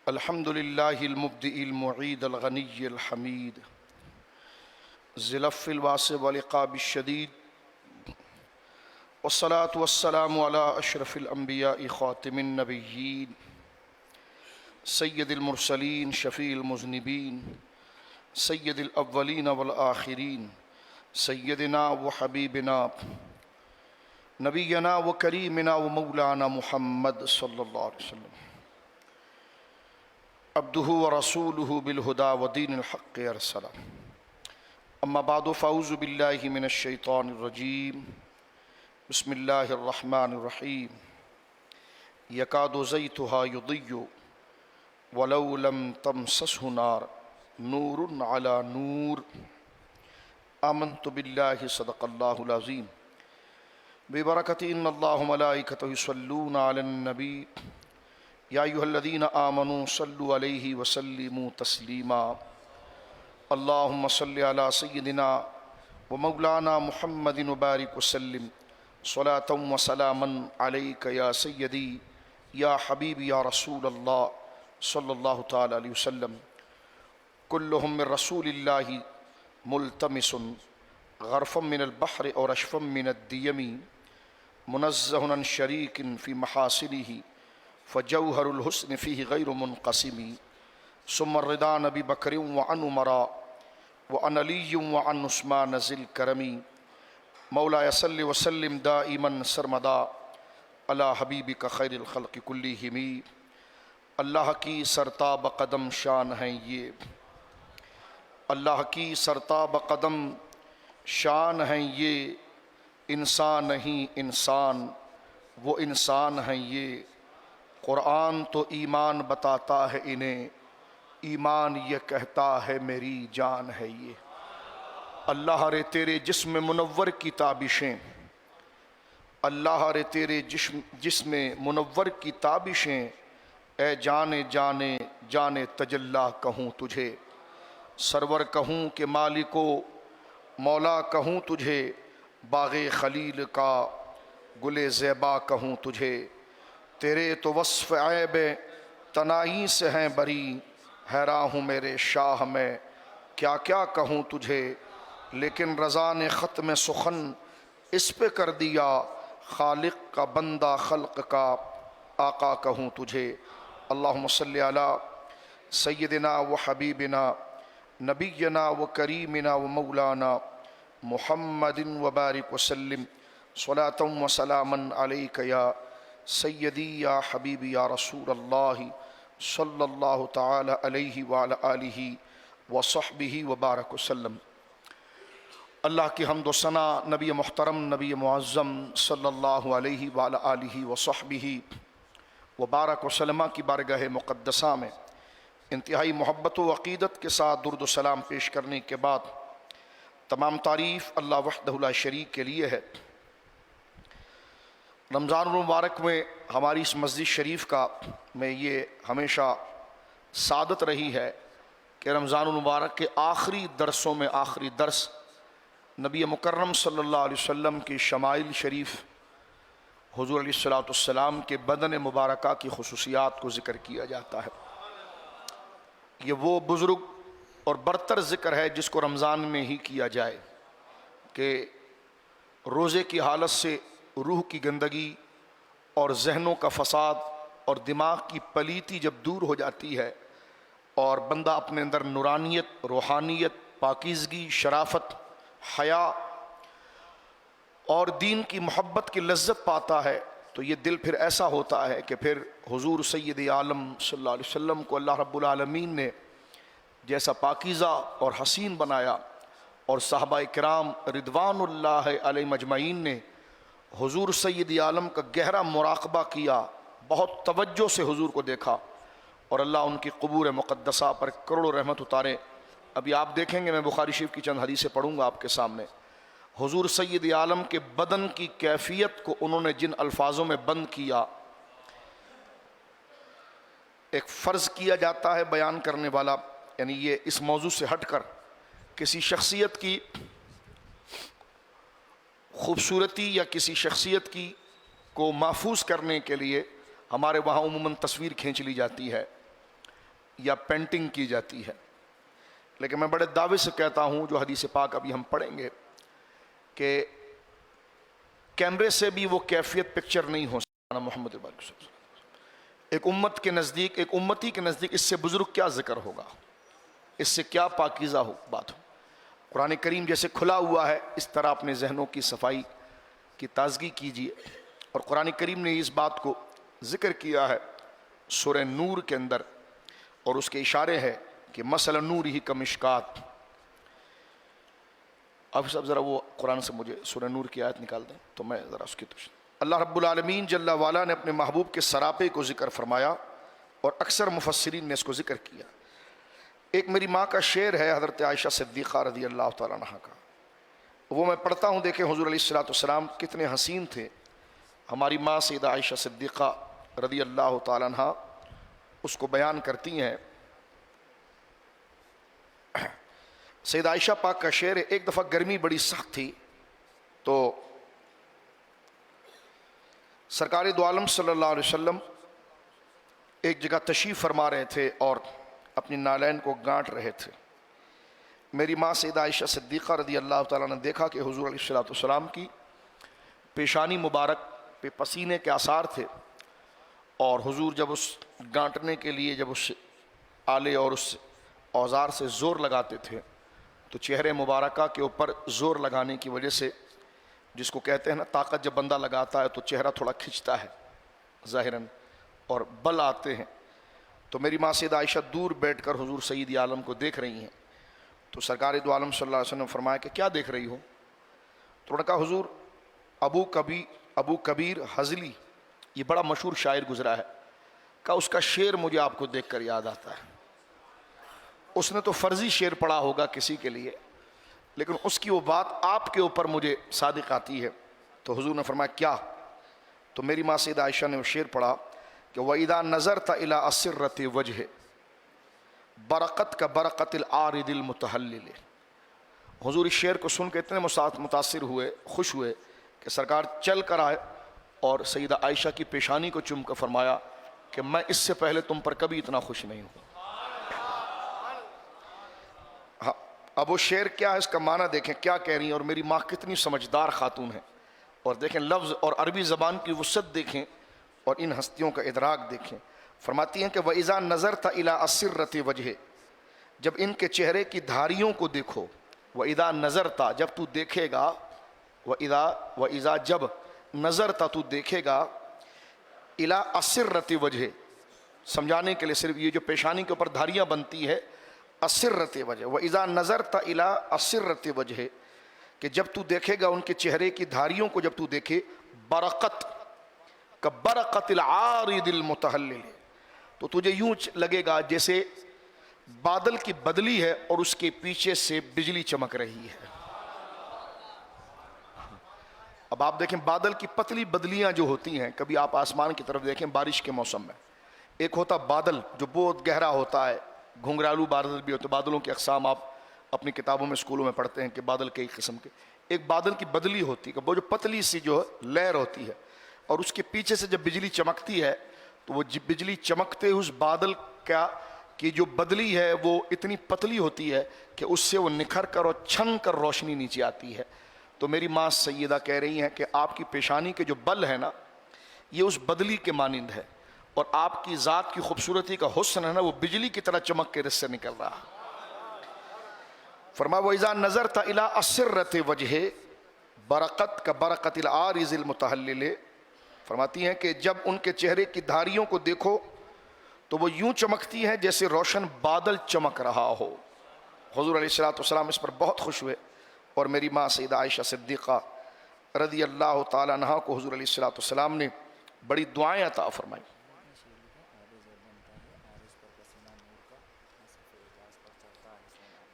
الحمد للہ المبدئ المعید الغنی الحمید ذی العفو الواسع والعقاب الشدید والصلاة والسلام علی اشرف الانبیاء خاتم النبیین سید المرسلین شفیع المذنبین سید الاولین والآخرین سیدنا و حبیبنا نبینا و کریمنا و مولانا محمد صلی اللہ علیہ وسلم عبدہ و رسولہ بالہدا و دین الحق ارسلہ اما بعد فاعوذ باللہ من الشیطان الرجیم بسم اللہ الرحمن الرحیم یکاد زیتھا یضیء ولو لم تمسسہ نار نور علی نور آمنت باللہ صدق اللہ العظیم ببرکت ان اللہ ملائکتہ یصلون علی النبی یا ایھا الذین آمنوا صلوا علیہ وسلموا تسلیما اللہم صل علی سیدنا و مولانا محمد وبارک وسلم صلاۃ و سلاما علیک یا سیدی یا حبیبی یا رسول اللہ صلی اللہ تعالی علیہ وسلم کلہم من رسول اللہ ملتمس غرفا من البحر اور اشفا من الدیم منزہ عن شریک فی محاسنہ فجوہر الحسن فیہ غیر منقسم ثم الرضا نبی بکر وعن عمر وعن علی وعن عثمان ذی الکرم مولایا صلی وسلم دائما سرمدا علی حبیبک خیر الخلق کلہم اللہ کی سرتاب قدم شان ہیں یہ، اللہ کی سرتاب قدم شان ہیں یہ، انسان نہیں انسان وہ انسان ہیں یہ، قرآن تو ایمان بتاتا ہے انہیں، ایمان یہ کہتا ہے میری جان ہے یہ۔ اللہ رے تیرے جسم منور کی تابشیں، اللہ رے تیرے جسم منور کی تابشیں، اے جانے جانے جانے تجلی کہوں تجھے، سرور کہوں کہ مالک و مولا کہوں تجھے، باغ خلیل کا گل زیبا کہوں تجھے، تیرے تو وصف عیب تنائی سے ہیں بری، حیراں ہوں میرے شاہ میں کیا کیا کہوں تجھے، لیکن رضا نے ختم سخن اس پہ کر دیا، خالق کا بندہ خلق کا آقا کہوں تجھے۔ اللہم صلی علی سیدنا و حبیبنا نبینا و کریمنا و مولانا محمد وبارک وسلم صلاۃ و سلاما علیک یا سیدی یا حبیبی یا رسول اللہ صلی اللہ تعالی علیہ وعلی آلہ وصحبہ وبارک وسلم۔ اللہ کی حمد و ثنا نبی محترم نبی معظم صلی اللہ علیہ وعلی آلہ وصحبہ وبارک وسلم کی بارگاہ مقدسہ میں انتہائی محبت و عقیدت کے ساتھ درود و سلام پیش کرنے کے بعد تمام تعریف اللہ وحدہ لا شریک کے لیے ہے۔ رمضان المبارک میں ہماری اس مسجد شریف کا میں یہ ہمیشہ سعادت رہی ہے کہ رمضان المبارک کے آخری درسوں میں آخری درس نبی مکرم صلی اللہ علیہ وسلم کی شمائل شریف حضور علیہ السلام کے بدن مبارکہ کی خصوصیات کو ذکر کیا جاتا ہے۔ یہ وہ بزرگ اور برتر ذکر ہے جس کو رمضان میں ہی کیا جائے کہ روزے کی حالت سے روح کی گندگی اور ذہنوں کا فساد اور دماغ کی پلیتی جب دور ہو جاتی ہے اور بندہ اپنے اندر نورانیت، روحانیت، پاکیزگی، شرافت، حیا اور دین کی محبت کی لذت پاتا ہے تو یہ دل پھر ایسا ہوتا ہے کہ پھر حضور سید عالم صلی اللہ علیہ وسلم کو اللہ رب العالمین نے جیسا پاکیزہ اور حسین بنایا اور صحابہ کرام رضوان اللہ علیہ مجمعین نے حضور سید عالم کا گہرا مراقبہ کیا، بہت توجہ سے حضور کو دیکھا اور اللہ ان کی قبور مقدسہ پر کروڑوں رحمت اتارے۔ ابھی آپ دیکھیں گے میں بخاری شریف کی چند حدیثیں پڑھوں گا آپ کے سامنے۔ حضور سید عالم کے بدن کی کیفیت کو انہوں نے جن الفاظوں میں بند کیا، ایک فرض کیا جاتا ہے بیان کرنے والا، یعنی یہ اس موضوع سے ہٹ کر کسی شخصیت کی خوبصورتی یا کسی شخصیت کی کو محفوظ کرنے کے لیے ہمارے وہاں عموماً تصویر کھینچ لی جاتی ہے، یا پینٹنگ کی جاتی ہے، لیکن میں بڑے دعوے سے کہتا ہوں جو حدیث پاک ابھی ہم پڑھیں گے کہ کیمرے سے بھی وہ کیفیت پکچر نہیں ہو سکتا محمد صلی اللہ علیہ وسلم۔ ایک امت کے نزدیک، ایک امتی کے نزدیک اس سے بزرگ کیا ذکر ہوگا، اس سے کیا پاکیزہ بات ہو۔ قرآن کریم جیسے کھلا ہوا ہے، اس طرح اپنے ذہنوں کی صفائی کی تازگی کیجیے۔ اور قرآن کریم نے اس بات کو ذکر کیا ہے سورہ نور کے اندر، اور اس کے اشارے ہے کہ مثل نور ہی کمشکات۔ اب ذرا وہ قرآن سے مجھے سورہ نور کی آیت نکال دیں تو میں ذرا اس کی تشریح۔ اللہ رب العالمین جل وعلا نے اپنے محبوب کے سراپے کو ذکر فرمایا، اور اکثر مفسرین نے اس کو ذکر کیا۔ ایک میری ماں کا شعر ہے حضرت عائشہ صدیقہ رضی اللہ تعالیٰ عنہ کا، وہ میں پڑھتا ہوں، دیکھیں حضور علیہ السلام کتنے حسین تھے۔ ہماری ماں سیدہ عائشہ صدیقہ رضی اللہ تعالیٰ عنہ اس کو بیان کرتی ہیں۔ سیدہ عائشہ پاک کا شعر ہے، ایک دفعہ گرمی بڑی سخت تھی تو سرکار دو عالم صلی اللہ علیہ وسلم ایک جگہ تشریف فرما رہے تھے اور اپنی نالین کو گانٹ رہے تھے۔ میری ماں سیدہ عائشہ صدیقہ رضی اللہ تعالیٰ نے دیکھا کہ حضور علیہ السلام کی پیشانی مبارک پہ پسینے کے آثار تھے، اور حضور جب اس گانٹنے کے لیے جب اس آلے اور اس اوزار سے زور لگاتے تھے تو چہرے مبارکہ کے اوپر زور لگانے کی وجہ سے، جس کو کہتے ہیں نا طاقت جب بندہ لگاتا ہے تو چہرہ تھوڑا کھنچتا ہے ظاہراً اور بل آتے ہیں، تو میری ماں سیدہ عائشہ دور بیٹھ کر حضور سید عالم کو دیکھ رہی ہیں۔ تو سرکار دو عالم صلی اللہ علیہ وسلم نے فرمایا کہ کیا دیکھ رہی ہو؟ تو انہوں نے کہا حضور ابو کبیر حضلی، یہ بڑا مشہور شاعر گزرا ہے، کہا اس کا شعر مجھے آپ کو دیکھ کر یاد آتا ہے۔ اس نے تو فرضی شعر پڑھا ہوگا کسی کے لیے، لیکن اس کی وہ بات آپ کے اوپر مجھے صادق آتی ہے۔ تو حضور نے فرمایا کیا؟ تو میری ماں سیدہ عائشہ نے وہ شعر پڑھا کہ وَإِذَا نَظَرْتَ إِلَىٰ أَسِرَّةِ وَجْهِ برقت کا برقت العارض المتحلل۔ حضور اس شعر کو سن کے اتنے متاثر ہوئے، خوش ہوئے کہ سرکار چل کر آئے اور سیدہ عائشہ کی پیشانی کو چوم کر فرمایا کہ میں اس سے پہلے تم پر کبھی اتنا خوش نہیں ہوں۔ اب وہ شعر کیا ہے، اس کا معنی دیکھیں کیا کہہ رہی ہیں، اور میری ماں کتنی سمجھدار خاتون ہے، اور دیکھیں لفظ اور عربی زبان کی وسعت دیکھیں اور ان ہستیوں کا ادراک دیکھیں۔ فرماتی ہیں کہ وَإِذَا نَظَرْتَ إِلَىٰ أَسِرَّةِ وَجْهِ، جب ان کے چہرے کی دھاریوں کو دیکھو، وَإِذَا نَظَرْتَ جب تو دیکھے گا، وَإِذَا جب نظرت تو دیکھے گا، إِلَىٰ أَسِرَّةِ وَجْهِ سمجھانے کے لیے صرف یہ جو پیشانی کے اوپر دھاریاں بنتی ہے اسرت وجہ، وَإِذَا نَظَرْتَ إِلَىٰ أَسِرَّةِ وَجْهِ کہ جب تو دیکھے گا ان کے چہرے کی دھاریوں کو، جب تو دیکھے برقت کا برقت العارض المتحلل، تو تجھے یوں لگے گا جیسے بادل کی بدلی ہے اور اس کے پیچھے سے بجلی چمک رہی ہے۔ اب آپ دیکھیں بادل کی پتلی بدلیاں جو ہوتی ہیں، کبھی آپ آسمان کی طرف دیکھیں بارش کے موسم میں، ایک ہوتا بادل جو بہت گہرا ہوتا ہے، گھنگرالو بادل بھی ہوتے، بادلوں کے اقسام آپ اپنی کتابوں میں اسکولوں میں پڑھتے ہیں کہ بادل کئی قسم کے، ایک بادل کی بدلی ہوتی ہے، وہ جو پتلی سی جو لہر ہوتی ہے، اور اس کے پیچھے سے جب بجلی چمکتی ہے تو وہ بجلی چمکتے اس بادل کی جو بدلی ہے وہ اتنی پتلی ہوتی ہے کہ اس سے وہ نکھر کر اور چھن کر روشنی نیچے آتی ہے۔ تو میری ماں سیدہ کہہ رہی ہیں کہ آپ کی پیشانی کے جو بل ہے نا، یہ اس بدلی کے مانند ہے، اور آپ کی ذات کی خوبصورتی کا حسن ہے نا، وہ بجلی کی طرح چمک کے رس سے نکل رہا۔ فرمایا وَإِذَا نَظَرْتَ إِلَىٰ أَسِرَّةِ وَجْهِ برقت کا برقت العارض المتحلل، فرماتی ہیں کہ جب ان کے چہرے کی دھاریوں کو دیکھو تو وہ یوں چمکتی ہے جیسے روشن بادل چمک رہا ہو۔ حضور علیہ السلام اس پر بہت خوش ہوئے، اور میری ماں سیدہ عائشہ صدیقہ رضی اللہ تعالیٰ عنہا کو حضور علیہ السلام نے بڑی دعائیں عطا فرمائی۔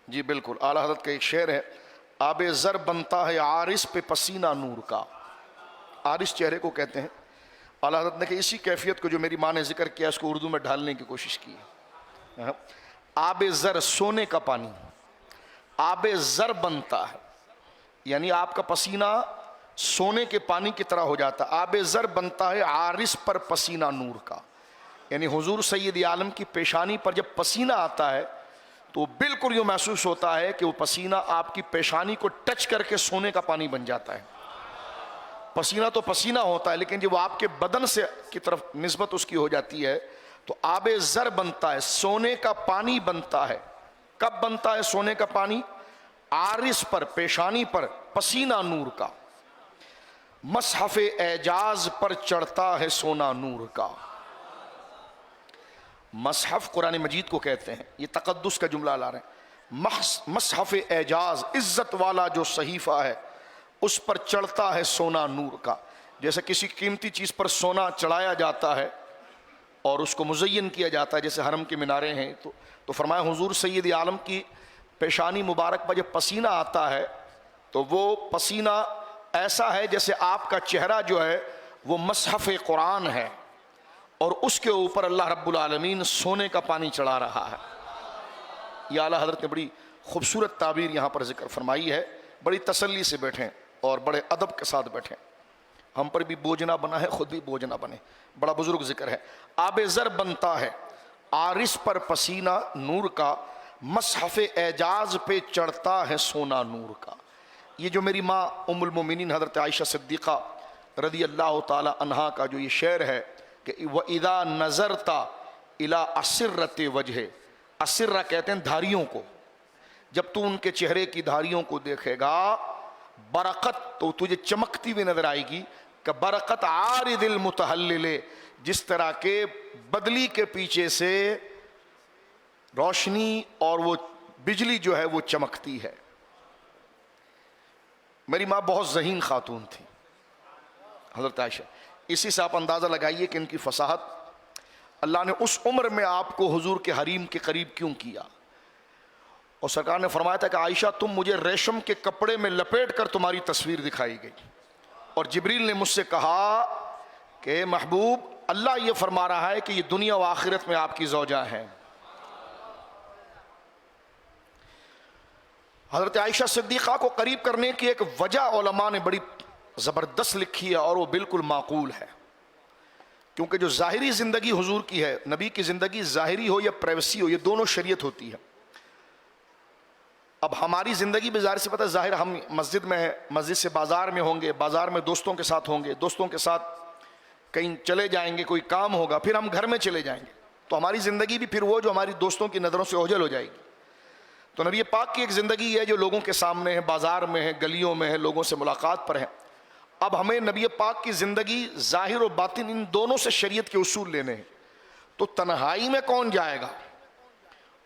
جی بالکل، اعلیٰ حضرت کا ایک شعر ہے، آب زر بنتا ہے عارض پہ پسینہ نور کا، عارض چہرے کو کہتے ہیں۔ اعلیٰ حضرت نے کہ اسی کیفیت کو جو میری ماں نے ذکر کیا اس کو اردو میں ڈھالنے کی کوشش کی ہے۔ آب زر سونے کا پانی، آب زر بنتا ہے، یعنی آپ کا پسینہ سونے کے پانی کی طرح ہو جاتا ہے۔ آب زر بنتا ہے عارض پر پسینہ نور کا، یعنی حضور سید عالم کی پیشانی پر جب پسینہ آتا ہے تو بالکل یوں محسوس ہوتا ہے کہ وہ پسینہ آپ کی پیشانی کو ٹچ کر کے سونے کا پانی بن جاتا ہے. پسینہ تو پسینہ ہوتا ہے لیکن جب وہ آپ کے بدن سے کی طرف نسبت اس کی ہو جاتی ہے تو آب زر بنتا ہے, سونے کا پانی بنتا ہے. کب بنتا ہے سونے کا پانی؟ عارض پر, پیشانی پر پسینہ نور کا. مصحف اعجاز پر چڑھتا ہے سونا نور کا. مصحف قرآن مجید کو کہتے ہیں, یہ تقدس کا جملہ لا رہے ہیں. مصحف اعجاز, عزت والا جو صحیفہ ہے اس پر چڑھتا ہے سونا نور کا. جیسے کسی قیمتی چیز پر سونا چڑھایا جاتا ہے اور اس کو مزین کیا جاتا ہے, جیسے حرم کے مینارے ہیں, تو فرمایا حضور سید عالم کی پیشانی مبارک پر جب پسینہ آتا ہے تو وہ پسینہ ایسا ہے جیسے آپ کا چہرہ جو ہے وہ مصحف قرآن ہے اور اس کے اوپر اللہ رب العالمین سونے کا پانی چڑھا رہا ہے. یہ اعلیٰ حضرت نے بڑی خوبصورت تعبیر یہاں پر ذکر فرمائی ہے. بڑی تسلی سے بیٹھیں اور بڑے ادب کے ساتھ بیٹھیں. ہم پر بھی بوجھ نہ بنا ہے, خود بھی بوجھ نہ بنے. بڑا بزرگ ذکر ہے. آب زر بنتا ہے عارض پر پسینہ نور کا, مصحف اعجاز پہ چڑھتا ہے سونا نور کا. یہ جو میری ماں ام المومنین حضرت عائشہ صدیقہ رضی اللہ تعالی عنہا کا جو یہ شعر ہے کہ وَإِذَا نَظَرْتَ إِلَىٰ أَسِرَّةِ وَجْهِ, اسرہ کہتے ہیں دھاریوں کو, جب تو ان کے چہرے کی دھاریوں کو دیکھے گا, برقت تو تجھے چمکتی ہوئی نظر آئے گی کہ برقت عارض المتحلل, جس طرح کے بدلی کے پیچھے سے روشنی اور وہ بجلی جو ہے وہ چمکتی ہے. میری ماں بہت ذہین خاتون تھی حضرت عائشہ. اسی سے آپ اندازہ لگائیے کہ ان کی فصاحت, اللہ نے اس عمر میں آپ کو حضور کے حریم کے قریب کیوں کیا. اور سرکار نے فرمایا تھا کہ عائشہ تم مجھے ریشم کے کپڑے میں لپیٹ کر تمہاری تصویر دکھائی گئی, اور جبریل نے مجھ سے کہا کہ محبوب اللہ یہ فرما رہا ہے کہ یہ دنیا و آخرت میں آپ کی زوجہ ہیں. حضرت عائشہ صدیقہ کو قریب کرنے کی ایک وجہ علماء نے بڑی زبردست لکھی ہے اور وہ بالکل معقول ہے, کیونکہ جو ظاہری زندگی حضور کی ہے, نبی کی زندگی ظاہری ہو یا پرائیویسی ہو, یہ دونوں شریعت ہوتی ہے. اب ہماری زندگی بھی ظاہر سے پتہ ہے, ظاہر ہم مسجد میں ہیں, مسجد سے بازار میں ہوں گے, بازار میں دوستوں کے ساتھ ہوں گے, دوستوں کے ساتھ کہیں چلے جائیں گے, کوئی کام ہوگا, پھر ہم گھر میں چلے جائیں گے, تو ہماری زندگی بھی پھر وہ جو ہماری دوستوں کی نظروں سے اوجھل ہو جائے گی. تو نبی پاک کی ایک زندگی ہے جو لوگوں کے سامنے ہے, بازار میں ہے, گلیوں میں ہے, لوگوں سے ملاقات پر ہے. اب ہمیں نبی پاک کی زندگی ظاہر و باطن ان دونوں سے شریعت کے اصول لینے ہیں. تو تنہائی میں کون جائے گا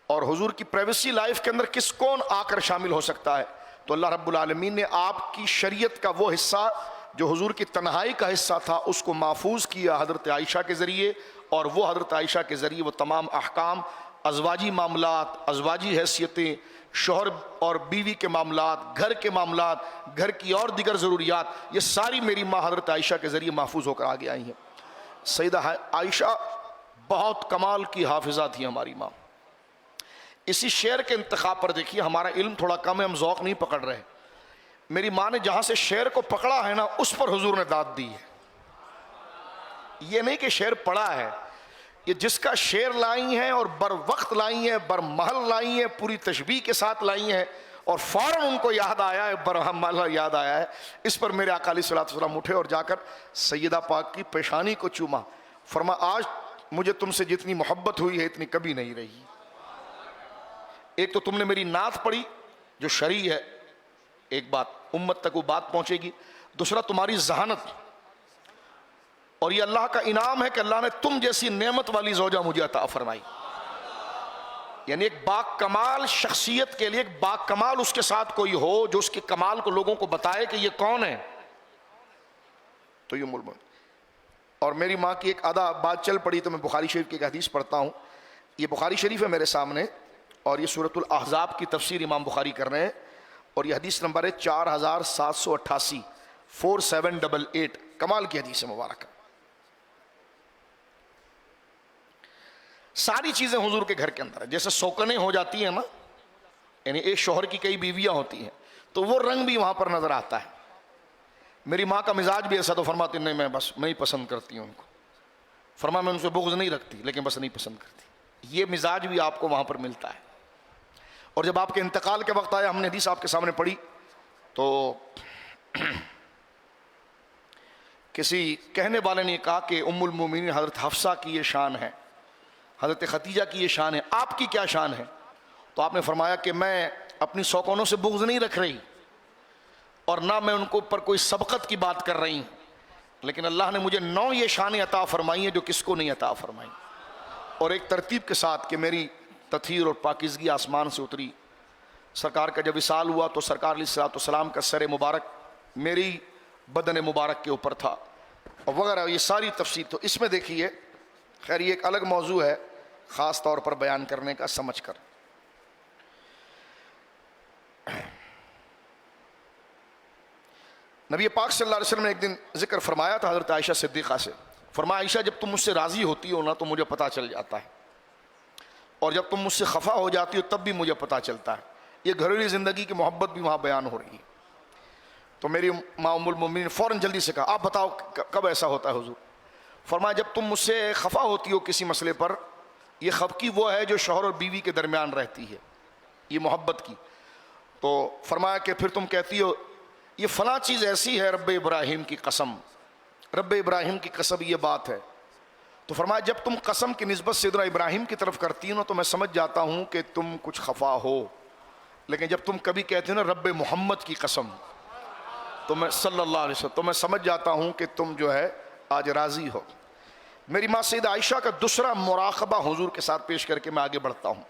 اور حضور کی پرائیویسی لائف کے اندر کون آ کر شامل ہو سکتا ہے؟ تو اللہ رب العالمین نے آپ کی شریعت کا وہ حصہ جو حضور کی تنہائی کا حصہ تھا اس کو محفوظ کیا حضرت عائشہ کے ذریعے, اور وہ حضرت عائشہ کے ذریعے وہ تمام احکام, ازواجی معاملات, ازواجی حیثیتیں, شوہر اور بیوی کے معاملات, گھر کے معاملات, گھر کی اور دیگر ضروریات, یہ ساری میری ماں حضرت عائشہ کے ذریعے محفوظ ہو کر آگے آئی ہیں. سیدہ عائشہ بہت کمال کی حافظہ تھی ہماری ماں. اسی شعر کے انتخاب پر دیکھیے, ہمارا علم تھوڑا کم ہے, ہم ذوق نہیں پکڑ رہے. میری ماں نے جہاں سے شعر کو پکڑا ہے نا, اس پر حضور نے داد دی ہے. یہ نہیں کہ شعر پڑھا ہے, یہ جس کا شعر لائی ہیں اور بر وقت لائی ہیں, بر محل لائی ہیں, پوری تشبیہ کے ساتھ لائی ہیں, اور فوراً ان کو یاد آیا ہے, برہم یاد آیا ہے. اس پر میرے آقا علیہ الصلوۃ والسلام اٹھے اور جا کر سیدہ پاک کی پیشانی کو چوما, فرما آج مجھے تم سے جتنی محبت ہوئی ہے اتنی کبھی نہیں رہی. ایک تو تم نے میری نعت پڑھی جو شرعی ہے, ایک بات امت تک وہ بات پہنچے گی, دوسرا تمہاری ذہانت, اور یہ اللہ کا انعام ہے کہ اللہ نے تم جیسی نعمت والی زوجہ مجھے عطا فرمائی. یعنی ایک باکمال شخصیت کے لیے ایک باکمال اس کے ساتھ کوئی ہو جو اس کے کمال کو لوگوں کو بتائے کہ یہ کون ہے, تو یہ ملک. اور میری ماں کی ایک آدھا بات چل پڑی تو میں بخاری شریف کی ایک حدیث پڑھتا ہوں. یہ بخاری شریف ہے میرے سامنے, اور یہ سورۃ الاحزاب کی تفسیر امام بخاری کر رہے ہیں, اور یہ حدیث نمبر ہے 4788, 4788. کمال کی حدیث ہے مبارکہ. ساری چیزیں حضور کے گھر کے اندر ہیں. جیسے سوکنیں ہو جاتی ہیں نا, یعنی ایک شوہر کی کئی بیویاں ہوتی ہیں, تو وہ رنگ بھی وہاں پر نظر آتا ہے. میری ماں کا مزاج بھی ایسا, تو فرماتی نہیں میں بس میں ہی پسند کرتی ہوں ان کو. فرمایا میں ان سے بغض نہیں رکھتی لیکن بس نہیں پسند کرتی. یہ مزاج بھی آپ کو وہاں پر ملتا ہے. اور جب آپ کے انتقال کے وقت آیا, ہم نے حدیث آپ کے سامنے پڑھی, تو کسی کہنے والے نے کہا کہ ام المومنین حضرت حفصہ کی یہ شان ہے, حضرت خدیجہ کی یہ شان ہے, آپ کی کیا شان ہے؟ تو آپ نے فرمایا کہ میں اپنی سوکونوں سے بغض نہیں رکھ رہی اور نہ میں ان کو پر کوئی سبقت کی بات کر رہی ہوں, لیکن اللہ نے مجھے 9 یہ شانیں عطا فرمائی ہیں جو کس کو نہیں عطا فرمائی, اور ایک ترتیب کے ساتھ کہ میری تطہیر اور پاکیزگی آسمان سے اتری. سرکار کا جب وصال ہوا تو سرکار علیہ الصلوۃ والسلام کا سر مبارک میری بدن مبارک کے اوپر تھا, اور وغیرہ یہ ساری تفصیل. تو اس میں دیکھیے, خیر یہ ایک الگ موضوع ہے خاص طور پر بیان کرنے کا سمجھ کر. نبی پاک صلی اللہ علیہ وسلم نے ایک دن ذکر فرمایا تھا حضرت عائشہ صدیقہ سے. فرمایا عائشہ جب تم مجھ سے راضی ہوتی ہو نا تو مجھے پتہ چل جاتا ہے, اور جب تم مجھ سے خفا ہو جاتی ہو تب بھی مجھے پتہ چلتا ہے. یہ گھریلو زندگی کی محبت بھی وہاں بیان ہو رہی ہے. تو میری ماں ام المومنین نے فوراً جلدی سے کہا آپ بتاؤ کب ایسا ہوتا ہے حضور؟ فرمایا جب تم مجھ سے خفا ہوتی ہو کسی مسئلے پر, یہ خفگی وہ ہے جو شوہر اور بیوی کے درمیان رہتی ہے, یہ محبت کی. تو فرمایا کہ پھر تم کہتی ہو یہ فلاں چیز ایسی ہے, رب ابراہیم کی قسم, رب ابراہیم کی قسم یہ بات ہے. تو فرمایا جب تم قسم کی نسبت سیدنا ابراہیم کی طرف کرتی ہو تو میں سمجھ جاتا ہوں کہ تم کچھ خفا ہو, لیکن جب تم کبھی کہتے ہو نا رب محمد کی قسم تو میں صلی اللہ علیہ وسلم, تو میں سمجھ جاتا ہوں کہ تم جو ہے آج راضی ہو. میری ماں سیدہ عائشہ کا دوسرا مراقبہ حضور کے ساتھ پیش کر کے میں آگے بڑھتا ہوں.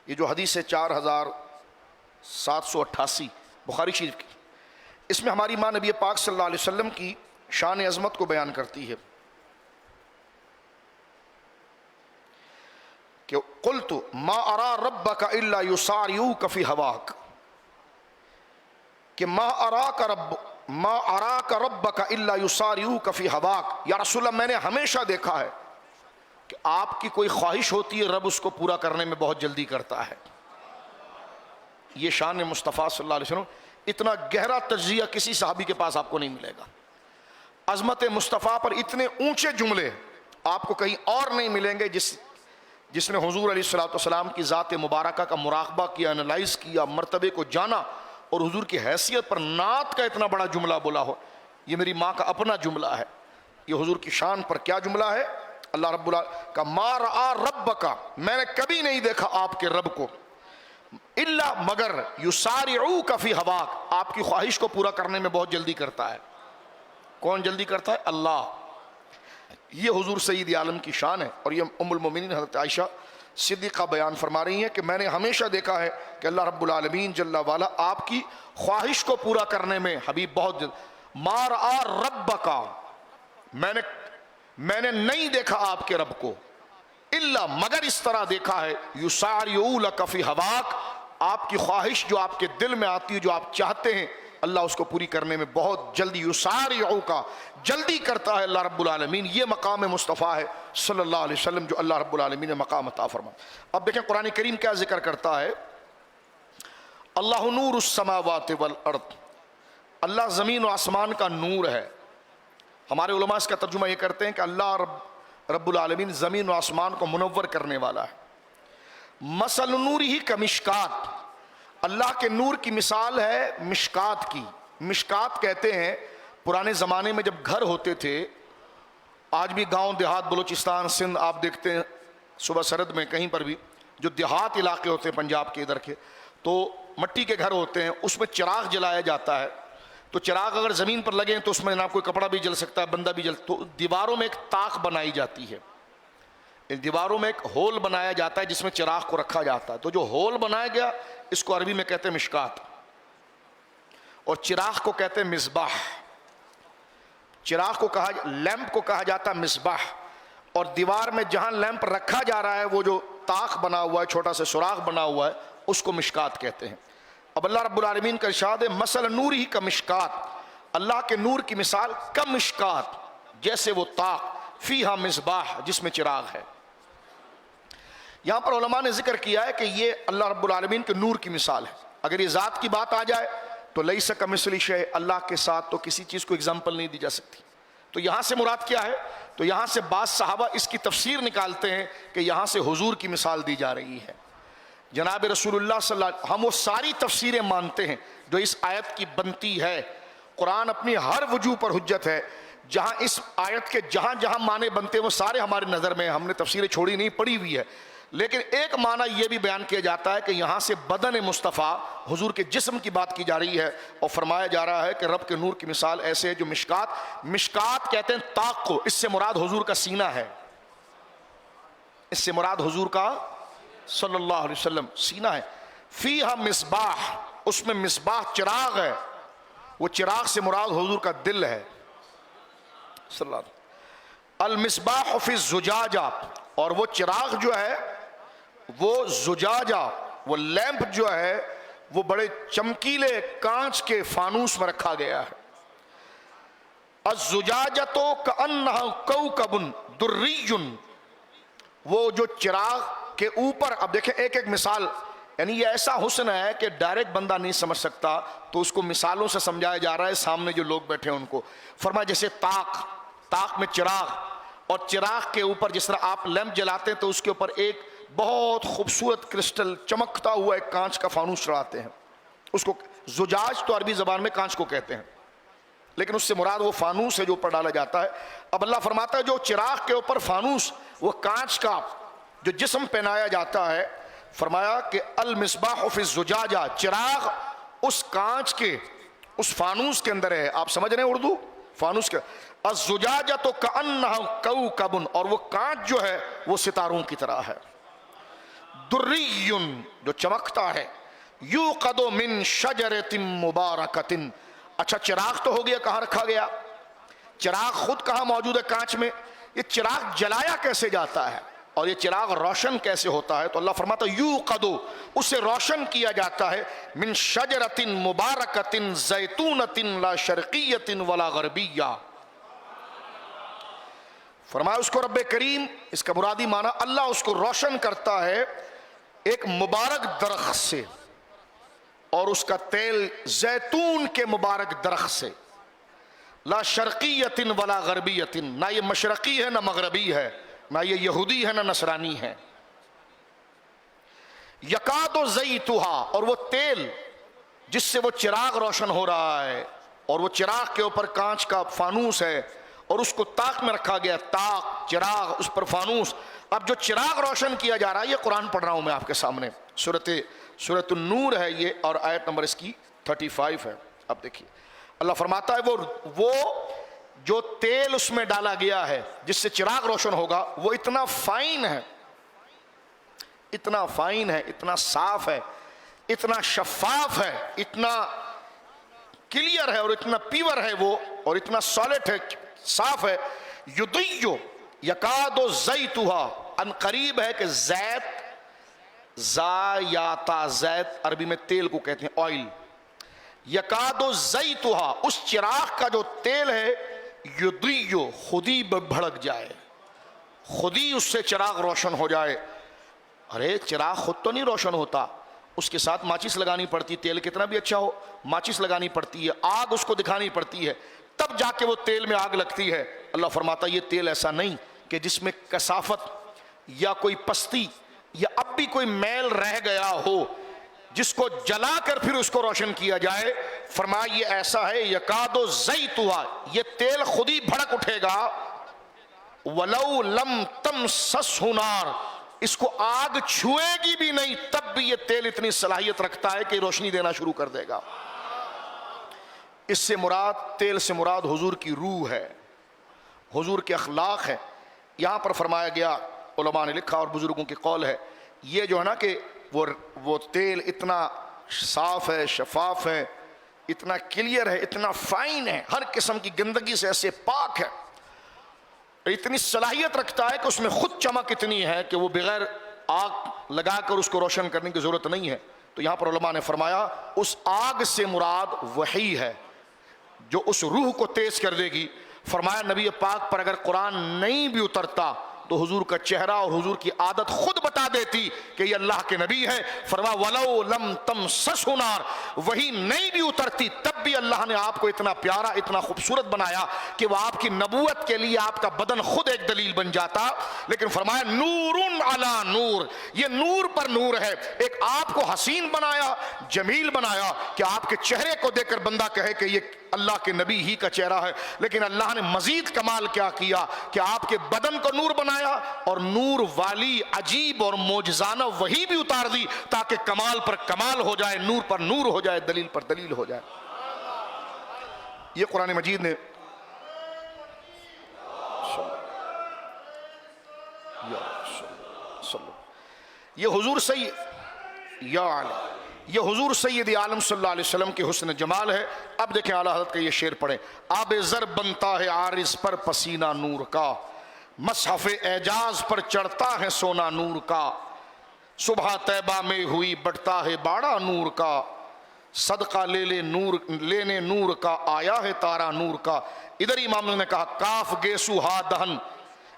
یہ جو حدیث ہے 4788 بخاری شریف کی, اس میں ہماری ماں نبی پاک صلی اللہ علیہ وسلم کی شان عظمت کو بیان کرتی ہے کہ قلت ما ارا ربک الا یسارعوک فی ہواک, کہ ما اراک ربک الا یسارعوک فی ہواک, یا رسول اللہ میں نے ہمیشہ دیکھا ہے کہ آپ کی کوئی خواہش ہوتی ہے رب اس کو پورا کرنے میں بہت جلدی کرتا ہے. یہ شان مصطفیٰ صلی اللہ علیہ وسلم, اتنا گہرا تجزیہ کسی صحابی کے پاس آپ کو نہیں ملے گا. عظمت مصطفیٰ پر اتنے اونچے جملے آپ کو کہیں اور نہیں ملیں گے جس نے حضور علیہ الصلوۃ والسلام کی ذات مبارکہ کا مراقبہ کیا, انالائز کیا, مرتبے کو جانا, اور حضور کی حیثیت پر نعت کا اتنا بڑا جملہ بولا ہو. یہ میری ماں کا اپنا جملہ ہے. یہ حضور کی شان پر کیا جملہ ہے؟ اللہ رب العالمین کا ما رآ ربک, میں نے کبھی نہیں دیکھا آپ کے رب کو, الا مگر یسارعوک فی ہواک, آپ کی خواہش کو پورا کرنے میں بہت جلدی کرتا ہے. کون جلدی کرتا ہے؟ اللہ. یہ حضور سید عالم کی شان ہے. اور یہ ام المومنین حضرت عائشہ صدیقہ بیان فرما رہی ہیں کہ میں نے ہمیشہ دیکھا ہے کہ اللہ رب العالمین جل والا آپ کی خواہش کو پورا کرنے میں حبیب بہت ما رآ ربک, میں نے نہیں دیکھا آپ کے رب کو, الا مگر اس طرح دیکھا ہے یسارعو لک فی ہواک, آپ کی خواہش جو آپ کے دل میں آتی ہے, جو آپ چاہتے ہیں, اللہ اس کو پوری کرنے میں بہت جلدی یسارعو کا جلدی کرتا ہے اللہ رب العالمین. یہ مقام مصطفیٰ ہے صلی اللہ علیہ وسلم جو اللہ رب العالمین نے مقام عطا فرمایا. اب دیکھیں قرآن کریم کیا ذکر کرتا ہے, اللہ نور السماوات والارض, اللہ زمین و آسمان کا نور ہے. ہمارے علماء اس کا ترجمہ یہ کرتے ہیں کہ اللہ رب العالمین زمین و آسمان کو منور کرنے والا ہے. مثل نورہ کمشکات, اللہ کے نور کی مثال ہے مشکات کی. مشکات کہتے ہیں پرانے زمانے میں جب گھر ہوتے تھے, آج بھی گاؤں دیہات بلوچستان سندھ آپ دیکھتے ہیں صبح سرد میں کہیں پر بھی جو دیہات علاقے ہوتے ہیں پنجاب کے ادھر کے, تو مٹی کے گھر ہوتے ہیں, اس میں چراغ جلایا جاتا ہے. تو چراغ اگر زمین پر لگے تو اس میں نہ کوئی کپڑا بھی جل سکتا ہے, بندہ بھی جل, تو دیواروں میں ایک طاق بنائی جاتی ہے, دیواروں میں ایک ہول بنایا جاتا ہے جس میں چراغ کو رکھا جاتا ہے. تو جو ہول بنایا گیا اس کو عربی میں کہتے ہیں مشکات, اور چراغ کو کہتے ہیں مصباح. چراغ کو لیمپ کو کہا جاتا ہے مصباح, اور دیوار میں جہاں لیمپ رکھا جا رہا ہے وہ جو طاق بنا ہوا ہے, چھوٹا سا سوراخ بنا ہوا ہے, اس کو مشکات کہتے ہیں. اب اللہ رب العالمین کا ارشاد ہے مثل نورہ کمشکات, اللہ کے نور کی مثال کمشکات, جیسے وہ طاق, فیہا مصباح, جس میں چراغ ہے. یہاں پر علماء نے ذکر کیا ہے کہ یہ اللہ رب العالمین کے نور کی مثال ہے. اگر یہ ذات کی بات آ جائے تو لیس کمثلہ شیء, اللہ کے ساتھ تو کسی چیز کو اگزامپل نہیں دی جا سکتی. تو یہاں سے مراد کیا ہے تو یہاں سے بعض صحابہ اس کی تفسیر نکالتے ہیں کہ یہاں سے حضور کی مثال دی جا رہی ہے، جناب رسول اللہ صلی اللہ علیہ وسلم۔ ہم وہ ساری تفسیریں مانتے ہیں جو اس آیت کی بنتی ہے، قرآن اپنی ہر وجوہ پر حجت ہے، جہاں اس آیت کے جہاں جہاں معنی بنتے ہیں وہ سارے ہماری نظر میں، ہم نے تفسیریں چھوڑی نہیں، پڑھی ہوئی ہے، لیکن ایک معنی یہ بھی بیان کیا جاتا ہے کہ یہاں سے بدن مصطفیٰ حضور کے جسم کی بات کی جا رہی ہے، اور فرمایا جا رہا ہے کہ رب کے نور کی مثال ایسے ہے جو مشکات کہتے ہیں طاق کو، اس سے مراد حضور کا سینہ ہے، اس سے مراد حضور کا صلی اللہ علیہ وسلم سینہ ہے۔ فیہا مصباح، اس میں مصباح چراغ ہے، وہ چراغ سے مراد حضور کا دل ہے صلی اللہ علیہ وسلم۔ المصباح فی الزجاجہ، اور وہ چراغ جو ہے وہ زجاجہ، وہ لیمپ جو ہے وہ بڑے چمکیلے کانچ کے فانوس میں رکھا گیا ہے۔ الزجاجۃ کأنہا کوکب دری، وہ جو چراغ کے اوپر، اب دیکھیں ایک ایک مثال، یعنی یہ ایسا حسن ہے کہ ڈائریکٹ بندہ نہیں سمجھ سکتا، تو اس کو مثالوں سے سمجھایا جا رہا ہے، سامنے جو لوگ بیٹھے ہیں ان کو۔ فرمایا جیسے طاق میں چراغ، اور چراغ کے اوپر جس طرح آپ لیمپ جلاتے ہیں تو اس کے اوپر ایک بہت خوبصورت کرسٹل چمکتا ہوا ایک کانچ کا فانوس چڑھاتے ہیں، اس کو زجاج تو عربی زبان میں کانچ کو کہتے ہیں، لیکن اس سے مراد وہ فانوس ہے جو اوپر ڈالا جاتا ہے۔ اب اللہ فرماتا ہے جو چراغ کے اوپر فانوس، وہ کانچ کا جو جسم پہنایا جاتا ہے، فرمایا کہ المصباح فی الزجاجہ، چراغ اس کانچ کے، اس فانوس کے اندر ہے۔ آپ سمجھ رہے ہیں اردو؟ فانوس کے الزجاجۃ کأنہا کوکب، اور وہ کانچ جو ہے وہ ستاروں کی طرح ہے۔ دری، جو چمکتا ہے۔ یوقد من شجرۃ مبارکۃ، اچھا چراغ تو ہو گیا، کہاں رکھا گیا؟ چراغ خود کہاں موجود ہے؟ کانچ میں۔ یہ چراغ جلایا کیسے جاتا ہے اور یہ چراغ روشن کیسے ہوتا ہے؟ تو اللہ فرماتا ہے یوقد، اسے روشن کیا جاتا ہے، من شجرۃ مبارکۃ زیتونۃ لا شرقیۃ ولا غربیہ۔ فرمایا اس کو رب کریم، اس کا مرادی معنی اللہ اس کو روشن کرتا ہے ایک مبارک درخت سے، اور اس کا تیل زیتون کے مبارک درخت سے، لا شرقیۃ ولا غربیۃ، نہ یہ مشرقی ہے نہ مغربی ہے، نہ یہ یہودی ہے نہ نصرانی ہے۔ یکاد زیتھا، اور وہ تیل جس سے وہ چراغ روشن ہو رہا ہے، اور وہ چراغ کے اوپر کانچ کا فانوس ہے، اور اس کو طاق میں رکھا گیا، طاق چراغ، اس پر فانوس۔ اب جو چراغ روشن کیا جا رہا ہے، یہ قرآن پڑھ رہا ہوں میں آپ کے سامنے، سورۃ النور ہے یہ، اور آیت نمبر اس کی 35 ہے۔ اب دیکھیے اللہ فرماتا ہے وہ جو تیل اس میں ڈالا گیا ہے جس سے چراغ روشن ہوگا، وہ اتنا فائن ہے، اتنا فائن ہے، اتنا صاف ہے، اتنا شفاف ہے، اتنا کلیئر ہے، اور اتنا پیور ہے وہ، اور اتنا سالڈ ہے، صاف ہے۔ یضیء یکاد زیتھا، ان قریب ہے کہ زیت، زایاتا، زیت عربی میں تیل کو کہتے ہیں، آئل۔ یکاد زیتھا، اس چراغ کا جو تیل ہے، یضیء، خود ہی بھڑک جائے، خود ہی اس سے چراغ روشن ہو جائے۔ ارے چراغ خود تو نہیں روشن ہوتا، اس کے ساتھ ماچس لگانی پڑتی، تیل کتنا بھی اچھا ہو ماچس لگانی پڑتی ہے، آگ اس کو دکھانی پڑتی ہے، تب جا کے وہ تیل میں آگ لگتی ہے۔ اللہ فرماتا یہ تیل ایسا نہیں کہ جس میں کثافت یا کوئی پستی یا اب بھی کوئی میل رہ گیا ہو جس کو جلا کر پھر اس کو روشن کیا جائے۔ فرمایا یہ ایسا ہے، یکاد زیتھا، یہ تیل خود ہی بھڑک اٹھے گا، ولو لم تمسسہ نار، اس کو آگ چھوئے گی بھی نہیں، تب بھی یہ تیل اتنی صلاحیت رکھتا ہے کہ روشنی دینا شروع کر دے گا۔ اس سے مراد، تیل سے مراد حضور کی روح ہے، حضور کے اخلاق ہے۔ یہاں پر فرمایا گیا، علماء نے لکھا اور بزرگوں کی قول ہے، یہ جو ہے نا کہ وہ تیل اتنا صاف ہے، شفاف ہے، اتنا کلیئر ہے، اتنا فائن ہے، ہر قسم کی گندگی سے ایسے پاک ہے، اتنی صلاحیت رکھتا ہے کہ اس میں خود چمک اتنی ہے کہ وہ بغیر آگ لگا کر اس کو روشن کرنے کی ضرورت نہیں ہے۔ تو یہاں پر علماء نے فرمایا اس آگ سے مراد وحی ہے جو اس روح کو تیز کر دے گی۔ فرمایا نبی پاک پر اگر قرآن نہیں بھی اترتا تو حضور کا چہرہ اور حضور کی عادت خود بتا دیتی کہ یہ اللہ کے نبی ہے۔ فرمایا ولو لم تمسسہ نار، وہی نہیں بھی اترتی تب تب بھی اللہ نے آپ کو اتنا پیارا اتنا خوبصورت بنایا کہ وہ آپ کی نبوت کے لیے آپ کا بدن خود ایک دلیل بن جاتا. لیکن فرمایا نور علی نور, یہ نور پر نور ہے. ایک آپ کو حسین بنایا, جمیل بنایا کہ آپ کے چہرے کو دیکھ کر بندہ کہے کہ یہ اللہ کے نبی ہی کا چہرہ ہے. لیکن اللہ نے مزید کمال کیا کیا کہ آپ کے بدن کو نور بنایا اور نور والی عجیب اور معجزانہ وحی بھی اتار دی تاکہ کمال پر کمال ہو جائے, نور پر نور ہو جائے, دلیل پر دلیل ہو جائے. یہ قرآن مجید نے یہ حضور سید عالم صلی اللہ علیہ وسلم کے حسن جمال ہے. اب دیکھیں اعلیٰ حضرت کا یہ شعر پڑھیں. آب زر بنتا ہے عارض پر پسینہ نور کا, مصحف اعجاز پر چڑھتا ہے سونا نور کا, صبح طیبہ میں ہوئی بٹتا ہے باڑا نور کا, صدقہ لینے نور کا آیا ہے تارا نور کا. ادھر امام نے کہا کاف گیسو ہا دہن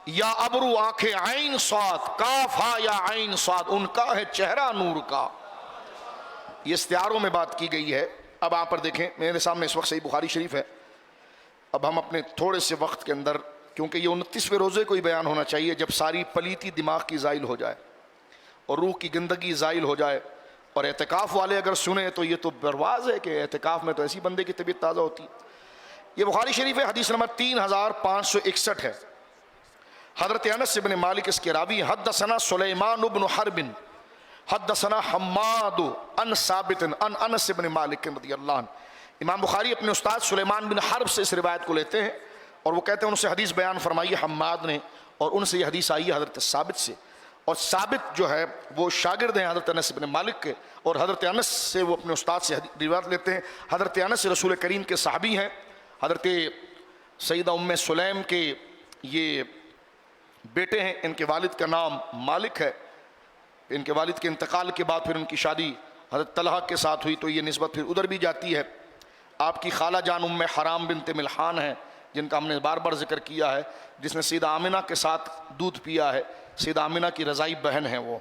یا ابرو آنکھیں عین صاد, کاف ہا یا عین صاد, ان کا ہے چہرہ نور کا. یہ استعاروں میں بات کی گئی ہے. اب آپ پر دیکھیں, میرے سامنے اس وقت صحیح بخاری شریف ہے. اب ہم اپنے تھوڑے سے وقت کے اندر, کیونکہ یہ 29ویں روزے کو ہی بیان ہونا چاہیے جب ساری پلیتی دماغ کی زائل ہو جائے اور روح کی گندگی زائل ہو جائے, اور اعتکاف والے اگر سنیں تو یہ تو برواز ہے کہ اعتکاف میں تو ایسی بندے کی طبیعت تازہ ہوتی. یہ بخاری شریف ہے, حدیث نمبر 3561 ہے. حضرت انس بن مالک اس کے راوی, حدثنا سلیمان بن حرب حدثنا حماد عن ثابت عن انس بن مالک رضی اللہ عنہ. امام بخاری اپنے استاد سلیمان بن حرب سے اس روایت کو لیتے ہیں اور وہ کہتے ہیں ان سے حدیث بیان فرمائی حماد نے, اور ان سے یہ حدیث آئی ہے حضرت ثابت سے, اور ثابت جو ہے وہ شاگرد ہیں حضرت انس بن مالک کے, اور حضرت انس سے وہ اپنے استاد سے روایت لیتے ہیں. حضرت انس رسول کریم کے صحابی ہیں. حضرت سیدہ ام سلیم کے یہ بیٹے ہیں, ان کے والد کا نام مالک ہے. ان کے والد کے انتقال کے بعد پھر ان کی شادی حضرت طلحہ کے ساتھ ہوئی, تو یہ نسبت پھر ادھر بھی جاتی ہے. آپ کی خالہ جان ام حرام بنت ملحان ہیں, جن کا ہم نے بار بار ذکر کیا ہے, جس نے سیدہ آمنہ کے ساتھ دودھ پیا ہے. سیدہ آمنہ کی رضائی بہن ہیں وہ,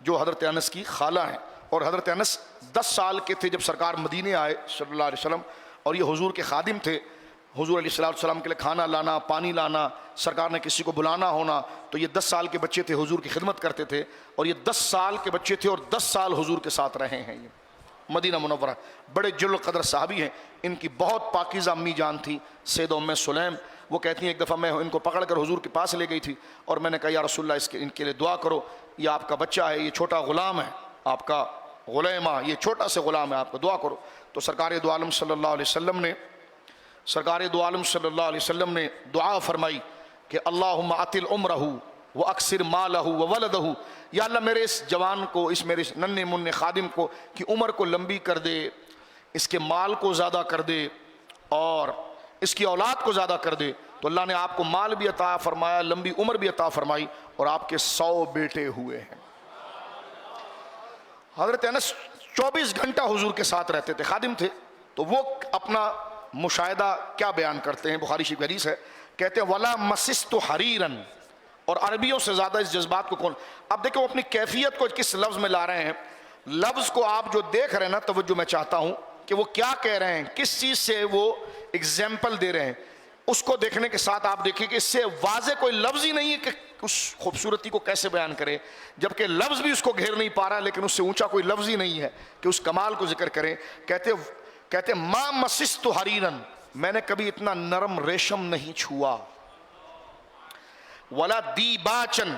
جو حضرت انس کی خالہ ہیں. اور حضرت انس 10 سال کے تھے جب سرکار مدینے آئے صلی اللہ علیہ وسلم, اور یہ حضور کے خادم تھے. حضور علیہ السلام کے لیے کھانا لانا, پانی لانا, سرکار نے کسی کو بلانا ہونا, تو یہ 10 سال کے بچے تھے, حضور کی خدمت کرتے تھے. اور یہ 10 سال کے بچے تھے اور 10 سال حضور کے ساتھ رہے ہیں. یہ مدینہ منورہ, بڑے جل القدر صحابی ہیں. ان کی بہت پاکیزہ امی جان تھی سیدہ ام سلیم. وہ کہتی ہیں ایک دفعہ میں ان کو پکڑ کر حضور کے پاس لے گئی تھی, اور میں نے کہا یا رسول اللہ ان کے لیے دعا کرو, یہ آپ کا بچہ ہے, یہ چھوٹا غلام ہے, آپ کا غلیمہ, یہ چھوٹا سے غلام ہے, آپ کو دعا کرو. تو سرکار دو عالم صلی اللہ علیہ وسلم نے دعا فرمائی کہ اللہم اطل عمرہ واکثر مالہ وولدہ, یا اللہ میرے اس جوان کو, اس میرے ننھے منھے خادم کو کی عمر کو لمبی کر دے, اس کے مال کو زیادہ کر دے, اور اس کی اولاد کو زیادہ کر دے. تو اللہ نے آپ کو مال بھی عطا فرمایا, لمبی عمر بھی عطا فرمائی, اور آپ کے 100 بیٹے ہوئے ہیں. حضرت انس 24 گھنٹہ حضور کے ساتھ رہتے تھے, خادم تھے. تو وہ اپنا مشاہدہ کیا بیان کرتے ہیں, بخاری شریف حدیث ہے, کہتے ہیں ولا مسست حریرن, اور عربیوں سے زیادہ اس جذبات کو کون. اب دیکھیں وہ اپنی کیفیت کو کس لفظ میں لا رہے ہیں. لفظ کو آپ جو دیکھ رہے ہیں نا, توجہ میں چاہتا ہوں کہ وہ کیا کہہ رہے ہیں, کس چیز سے وہ ایگزامپل دے رہے ہیں. اس کو دیکھنے کے ساتھ آپ دیکھیں کہ اس سے واضح کوئی لفظ ہی نہیں ہے کہ اس خوبصورتی کو کیسے بیان کرے, جبکہ لفظ بھی اس کو گھیر نہیں پا رہا, لیکن اس سے اونچا کوئی لفظ ہی نہیں ہے کہ اس کمال کو ذکر کریں. کہتے ما مسست حریرن, میں نے کبھی اتنا نرم ریشم نہیں چھوا. ولا دیباچن,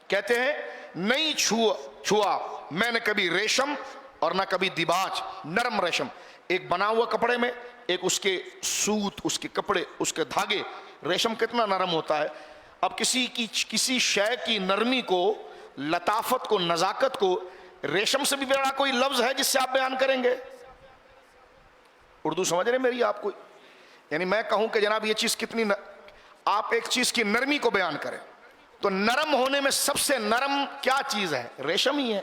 کہتے ہیں نہیں چھوا میں نے کبھی ریشم اور نہ کبھی دیباچ, نرم ریشم. ایک بنا ہوا کپڑے میں, ایک اس کے سوت, اس کے کپڑے, اس کے دھاگے, ریشم کتنا نرم ہوتا ہے. اب کسی شے کی نرمی کو, لطافت کو, نزاکت کو ریشم سے بھی بڑا کوئی لفظ ہے جس سے آپ بیان کریں گے؟ اردو سمجھ رہے میری آپ کو؟ یعنی میں کہوں کہ جناب یہ چیز کتنی آپ ایک چیز کی نرمی کو بیان کریں, تو نرم ہونے میں سب سے نرم کیا چیز ہے؟ ریشم ہی ہے.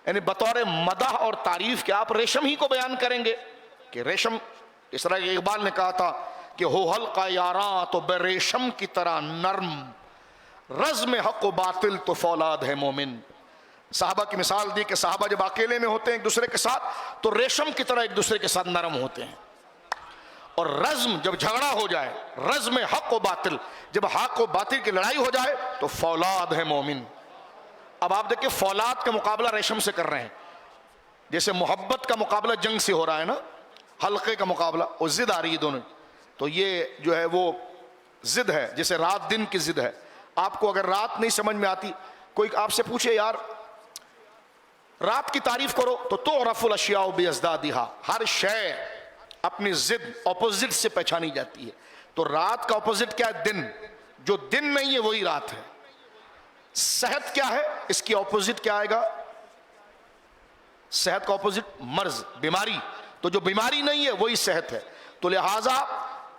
یعنی بطور مدح اور تعریف کہ آپ ریشم ہی کو بیان کریں گے کہ ریشم, اس طرح کہ اقبال نے کہا تھا کہ ہو حلقہ یاراں تو بے ریشم کی طرح نرم, رزم حق و باطل تو فولاد ہے مومن. صحابہ کی مثال دی کہ صحابہ جب اکیلے میں ہوتے ہیں ایک دوسرے کے ساتھ تو ریشم کی طرح ایک دوسرے کے ساتھ نرم ہوتے ہیں. اور رزم جب جھگڑا ہو جائے، رزم حق و باطل، جب حق و باطل کی لڑائی ہو جائے تو فولاد ہے مومن۔ اب آپ دیکھیں فولاد کا مقابلہ ریشم سے کر رہے ہیں، جیسے محبت کا مقابلہ جنگ سے ہو رہا ہے نا، حلقے کا مقابلہ، اور ضد آ رہی ہے دونوں، تو یہ جو ہے وہ ضد ہے، جیسے رات دن کی ضد ہے۔ آپ کو اگر رات نہیں سمجھ میں آتی، کوئی آپ سے پوچھے یار رات کی تعریف کرو، تو تعرف الاشیاء بازدادھا، ہر شے اپنی ضد اپوزٹ سے پہچانی جاتی ہے۔ تو رات کا اپوزٹ کیا ہے؟ دن۔ جو دن نہیں ہے وہی رات ہے۔ صحت کیا ہے؟ اس کی اپوزٹ کیا آئے گا؟ صحت کا اپوزٹ مرض، بیماری، تو جو بیماری نہیں ہے وہی صحت ہے۔ تو لہٰذا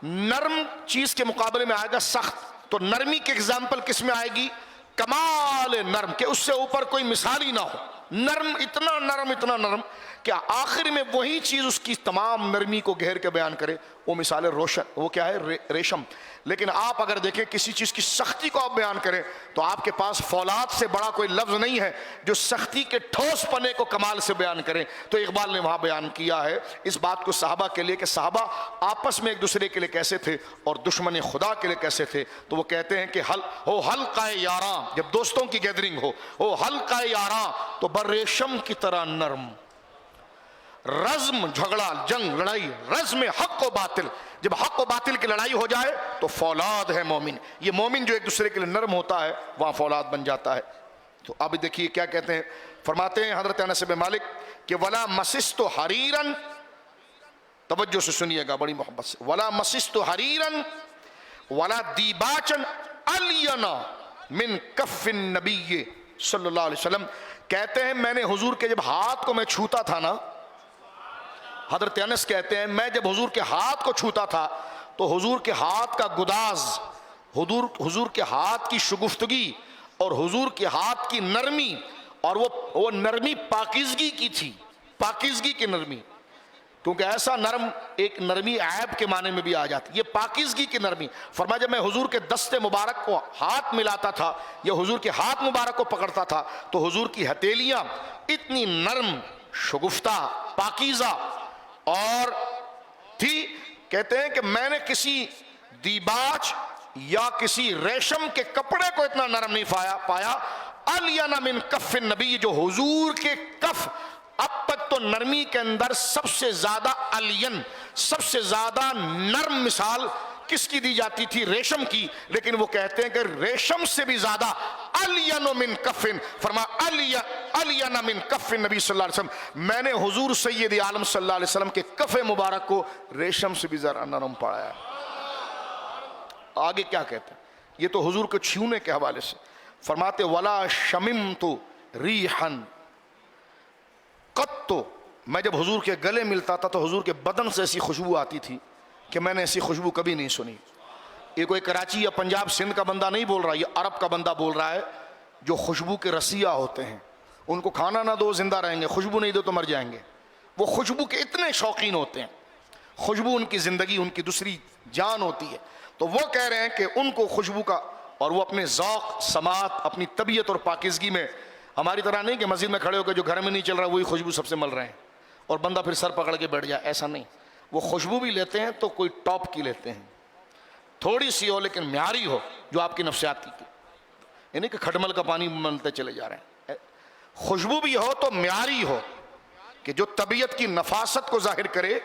نرم چیز کے مقابلے میں آئے گا سخت۔ تو نرمی کی اگزامپل کس میں آئے گی؟ کمال نرم، کہ اس سے اوپر کوئی مثال ہی نہ ہو۔ نرم، اتنا نرم، اتنا نرم کہ آخر میں وہی چیز اس کی تمام نرمی کو گھیر کے بیان کرے، وہ مثال روشن، وہ کیا ہے؟ ریشم۔ لیکن آپ اگر دیکھیں کسی چیز کی سختی کو آپ بیان کریں تو آپ کے پاس فولاد سے بڑا کوئی لفظ نہیں ہے جو سختی کے ٹھوس پنے کو کمال سے بیان کریں۔ تو اقبال نے وہاں بیان کیا ہے اس بات کو صحابہ کے لیے، کہ صحابہ آپس میں ایک دوسرے کے لیے کیسے تھے اور دشمن خدا کے لیے کیسے تھے۔ تو وہ کہتے ہیں کہ حلقہ یاراں، جب دوستوں کی گیدرنگ ہو حلقہ یاراں تو بر ریشم کی طرح نرم۔ رزم جھگڑا، جنگ، لڑائی، رزم حق و باطل، جب حق و باطل کی لڑائی ہو جائے تو فولاد ہے مومن۔ یہ مومن جو ایک دوسرے کے لیے نرم ہوتا ہے وہاں فولاد بن جاتا ہے۔ تو اب دیکھیے کیا کہتے ہیں، فرماتے ہیں حضرت انس بن مالک کہ ولا مسست حریرن، توجہ سے سنیے گا بڑی محبت سے، ولا مسست حریرن ولا دیباچن الینا من کف النبی صلی اللہ علیہ وسلم۔ کہتے ہیں میں نے حضور کے جب ہاتھ کو میں چھوتا تھا نا، حضرت انس کہتے ہیں میں جب حضور کے ہاتھ کو چھوتا تھا تو حضور کے ہاتھ کا گداز، حضور کے ہاتھ کی شگفتگی اور حضور کے ہاتھ کی نرمی، اور وہ نرمی پاکیزگی کی تھی، پاکیزگی کی نرمی، کیونکہ ایسا نرم ایک نرمی عیب کے معنی میں بھی آ جاتی ہے، یہ پاکیزگی کی نرمی۔ فرمایا جب میں حضور کے دست مبارک کو ہاتھ ملاتا تھا یا حضور کے ہاتھ مبارک کو پکڑتا تھا تو حضور کی ہتھیلیاں اتنی نرم، شگفتہ، پاکیزہ اور تھی، کہتے ہیں کہ میں نے کسی دیباج یا کسی ریشم کے کپڑے کو اتنا نرم نہیں پایا۔ الینا من کف النبی، جو حضور کے کف، اب تک تو نرمی کے اندر سب سے زیادہ الین، سب سے زیادہ نرم مثال کس کی دی جاتی تھی؟ ریشم کی، لیکن وہ کہتے ہیں کہ ریشم سے بھی زیادہ الین من کفن، فرمایا الین من کف نبی صلی اللہ علیہ وسلم، میں نے حضور سید عالم صلی اللہ علیہ وسلم کے کف مبارک کو ریشم سے بھی ذرا نرم پایا ہے۔ آگے کیا کہتے ہیں، یہ تو حضور کو چھونے کے حوالے سے فرماتے ولا شممت ریحا قط، میں جب حضور کے گلے ملتا تھا تو حضور کے بدن سے ایسی خوشبو آتی تھی کہ میں نے ایسی خوشبو کبھی نہیں سنی۔ یہ کوئی کراچی یا پنجاب سندھ کا بندہ نہیں بول رہا، یہ عرب کا بندہ بول رہا ہے جو خوشبو کے رسیا ہوتے ہیں، ان کو کھانا نہ دو زندہ رہیں گے، خوشبو نہیں دو تو مر جائیں گے۔ وہ خوشبو کے اتنے شوقین ہوتے ہیں، خوشبو ان کی زندگی، ان کی دوسری جان ہوتی ہے۔ تو وہ کہہ رہے ہیں کہ ان کو خوشبو کا، اور وہ اپنے ذوق، سماعت، اپنی طبیعت اور پاکیزگی میں ہماری طرح نہیں کہ مسجد میں کھڑے ہو کے جو گھر میں نہیں چل رہا وہی خوشبو سب سے مل رہے ہیں اور بندہ پھر سر پکڑ کے بیٹھ جائے، ایسا نہیں۔ وہ خوشبو بھی لیتے ہیں تو کوئی ٹاپ کی لیتے ہیں، تھوڑی سی ہو لیکن معیاری ہو، جو آپ کی نفسیات کی، یعنی کہ کھٹمل کا پانی ملتے چلے جا رہے ہیں۔ خوشبو بھی ہو تو معیاری ہو کہ جو طبیعت کی نفاست کو ظاہر کرے،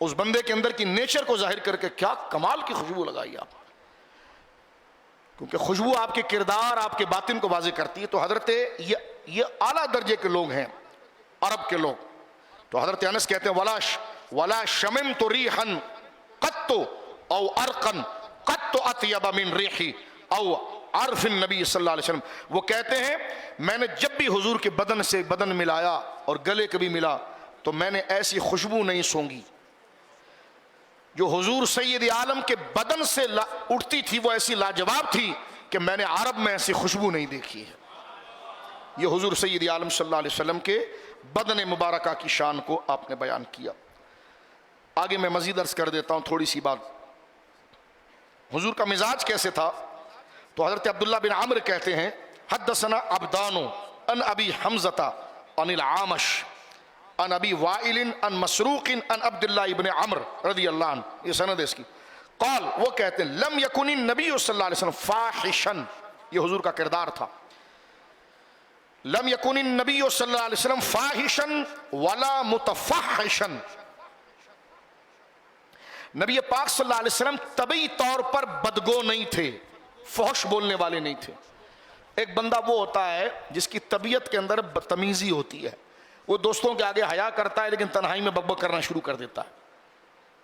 اس بندے کے اندر کی نیچر کو ظاہر کر کے کیا کمال کی خوشبو لگائی آپ، کیونکہ خوشبو آپ کے کردار، آپ کے باطن کو واضح کرتی ہے۔ تو حضرت یہ اعلیٰ درجے کے لوگ ہیں عرب کے لوگ۔ تو حضرت انس کہتے ہیں ولا شممت ریحا قط او ارقا قط اطیب من ریحی او عرف النبی صلی اللہ علیہ وسلم۔ وہ کہتے ہیں میں نے جب بھی حضور کے بدن سے بدن ملایا اور گلے کبھی ملا تو میں نے ایسی خوشبو نہیں سونگی جو حضور سید عالم کے بدن سے اٹھتی تھی، وہ ایسی لاجواب تھی کہ میں نے عرب میں ایسی خوشبو نہیں دیکھی ہے۔ یہ حضور سید عالم صلی اللہ علیہ وسلم کے بدن مبارکہ کی شان کو آپ نے بیان کیا۔ آگے میں مزید عرض کر دیتا ہوں تھوڑی سی بات، حضور کا مزاج کیسے تھا۔ تو حضرت عبداللہ بن عمرو کہتے ہیں حدثنا عبدان عن ابی حمزہ عن العامش عن ابی وائل عن مسروق عن عبد اللہ ابن عمر رضی اللہ عنہ، یہ سند ہے اس کی، قال، وہ کہتے ہیں لم یکن النبی صلی اللہ علیہ وسلم فاحشا، یہ حضور کا کردار تھا، لم یکن النبی صلی اللہ علیہ وسلم فاحشا ولا متفحشا، نبی پاک صلی اللہ علیہ وسلم طبعی طور پر بدگو نہیں تھے، فحش بولنے والے نہیں تھے۔ ایک بندہ وہ ہوتا ہے جس کی طبیعت کے اندر بدتمیزی ہوتی ہے، وہ دوستوں کے آگے حیا کرتا ہے لیکن تنہائی میں بک بک کرنا شروع کر دیتا ہے،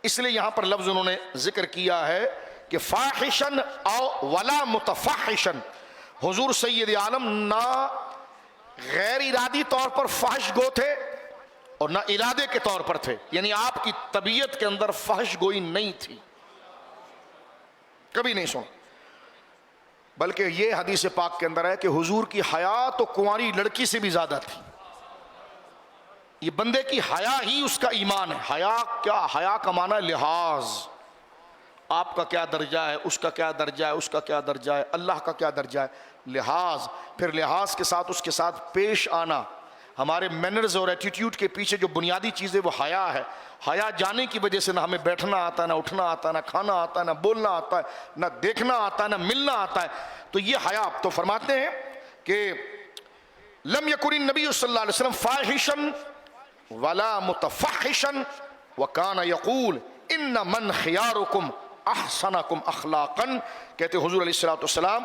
اس لیے یہاں پر لفظ انہوں نے ذکر کیا ہے کہ فاحشن او ولا متفحشن، حضور سید عالم نہ غیر ارادی طور پر فحش گو تھے اور نہ ارادے کے طور پر تھے، یعنی آپ کی طبیعت کے اندر فحش گوئی نہیں تھی، کبھی نہیں سنا، بلکہ یہ حدیث پاک کے اندر ہے کہ حضور کی حیا تو کنواری لڑکی سے بھی زیادہ تھی، یہ بندے کی حیا ہی اس کا ایمان ہے۔ حیا کیا؟ حیا کا معنی ہے لحاظ، آپ کا کیا درجہ ہے، اس کا کیا درجہ ہے، اس کا کیا درجہ ہے، اللہ کا کیا درجہ ہے، لحاظ، پھر لحاظ کے ساتھ اس کے ساتھ پیش آنا، ہمارے مینرز اور ایٹیٹیوڈ کے پیچھے جو بنیادی چیز ہے وہ حیا ہے، حیا جانے کی وجہ سے نہ ہمیں بیٹھنا آتا ہے، نہ اٹھنا آتا ہے، نہ کھانا آتا ہے، نہ بولنا آتا ہے، نہ دیکھنا آتا ہے، نہ ملنا آتا ہے، تو یہ حیا۔ تو فرماتے ہیں کہ لم یکن النبی صلی اللہ علیہ وسلم فاحشا ولا متفحشا وکان یقول ان من خیارکم احسنکم اخلاقا، کہتے حضور علیہ السلام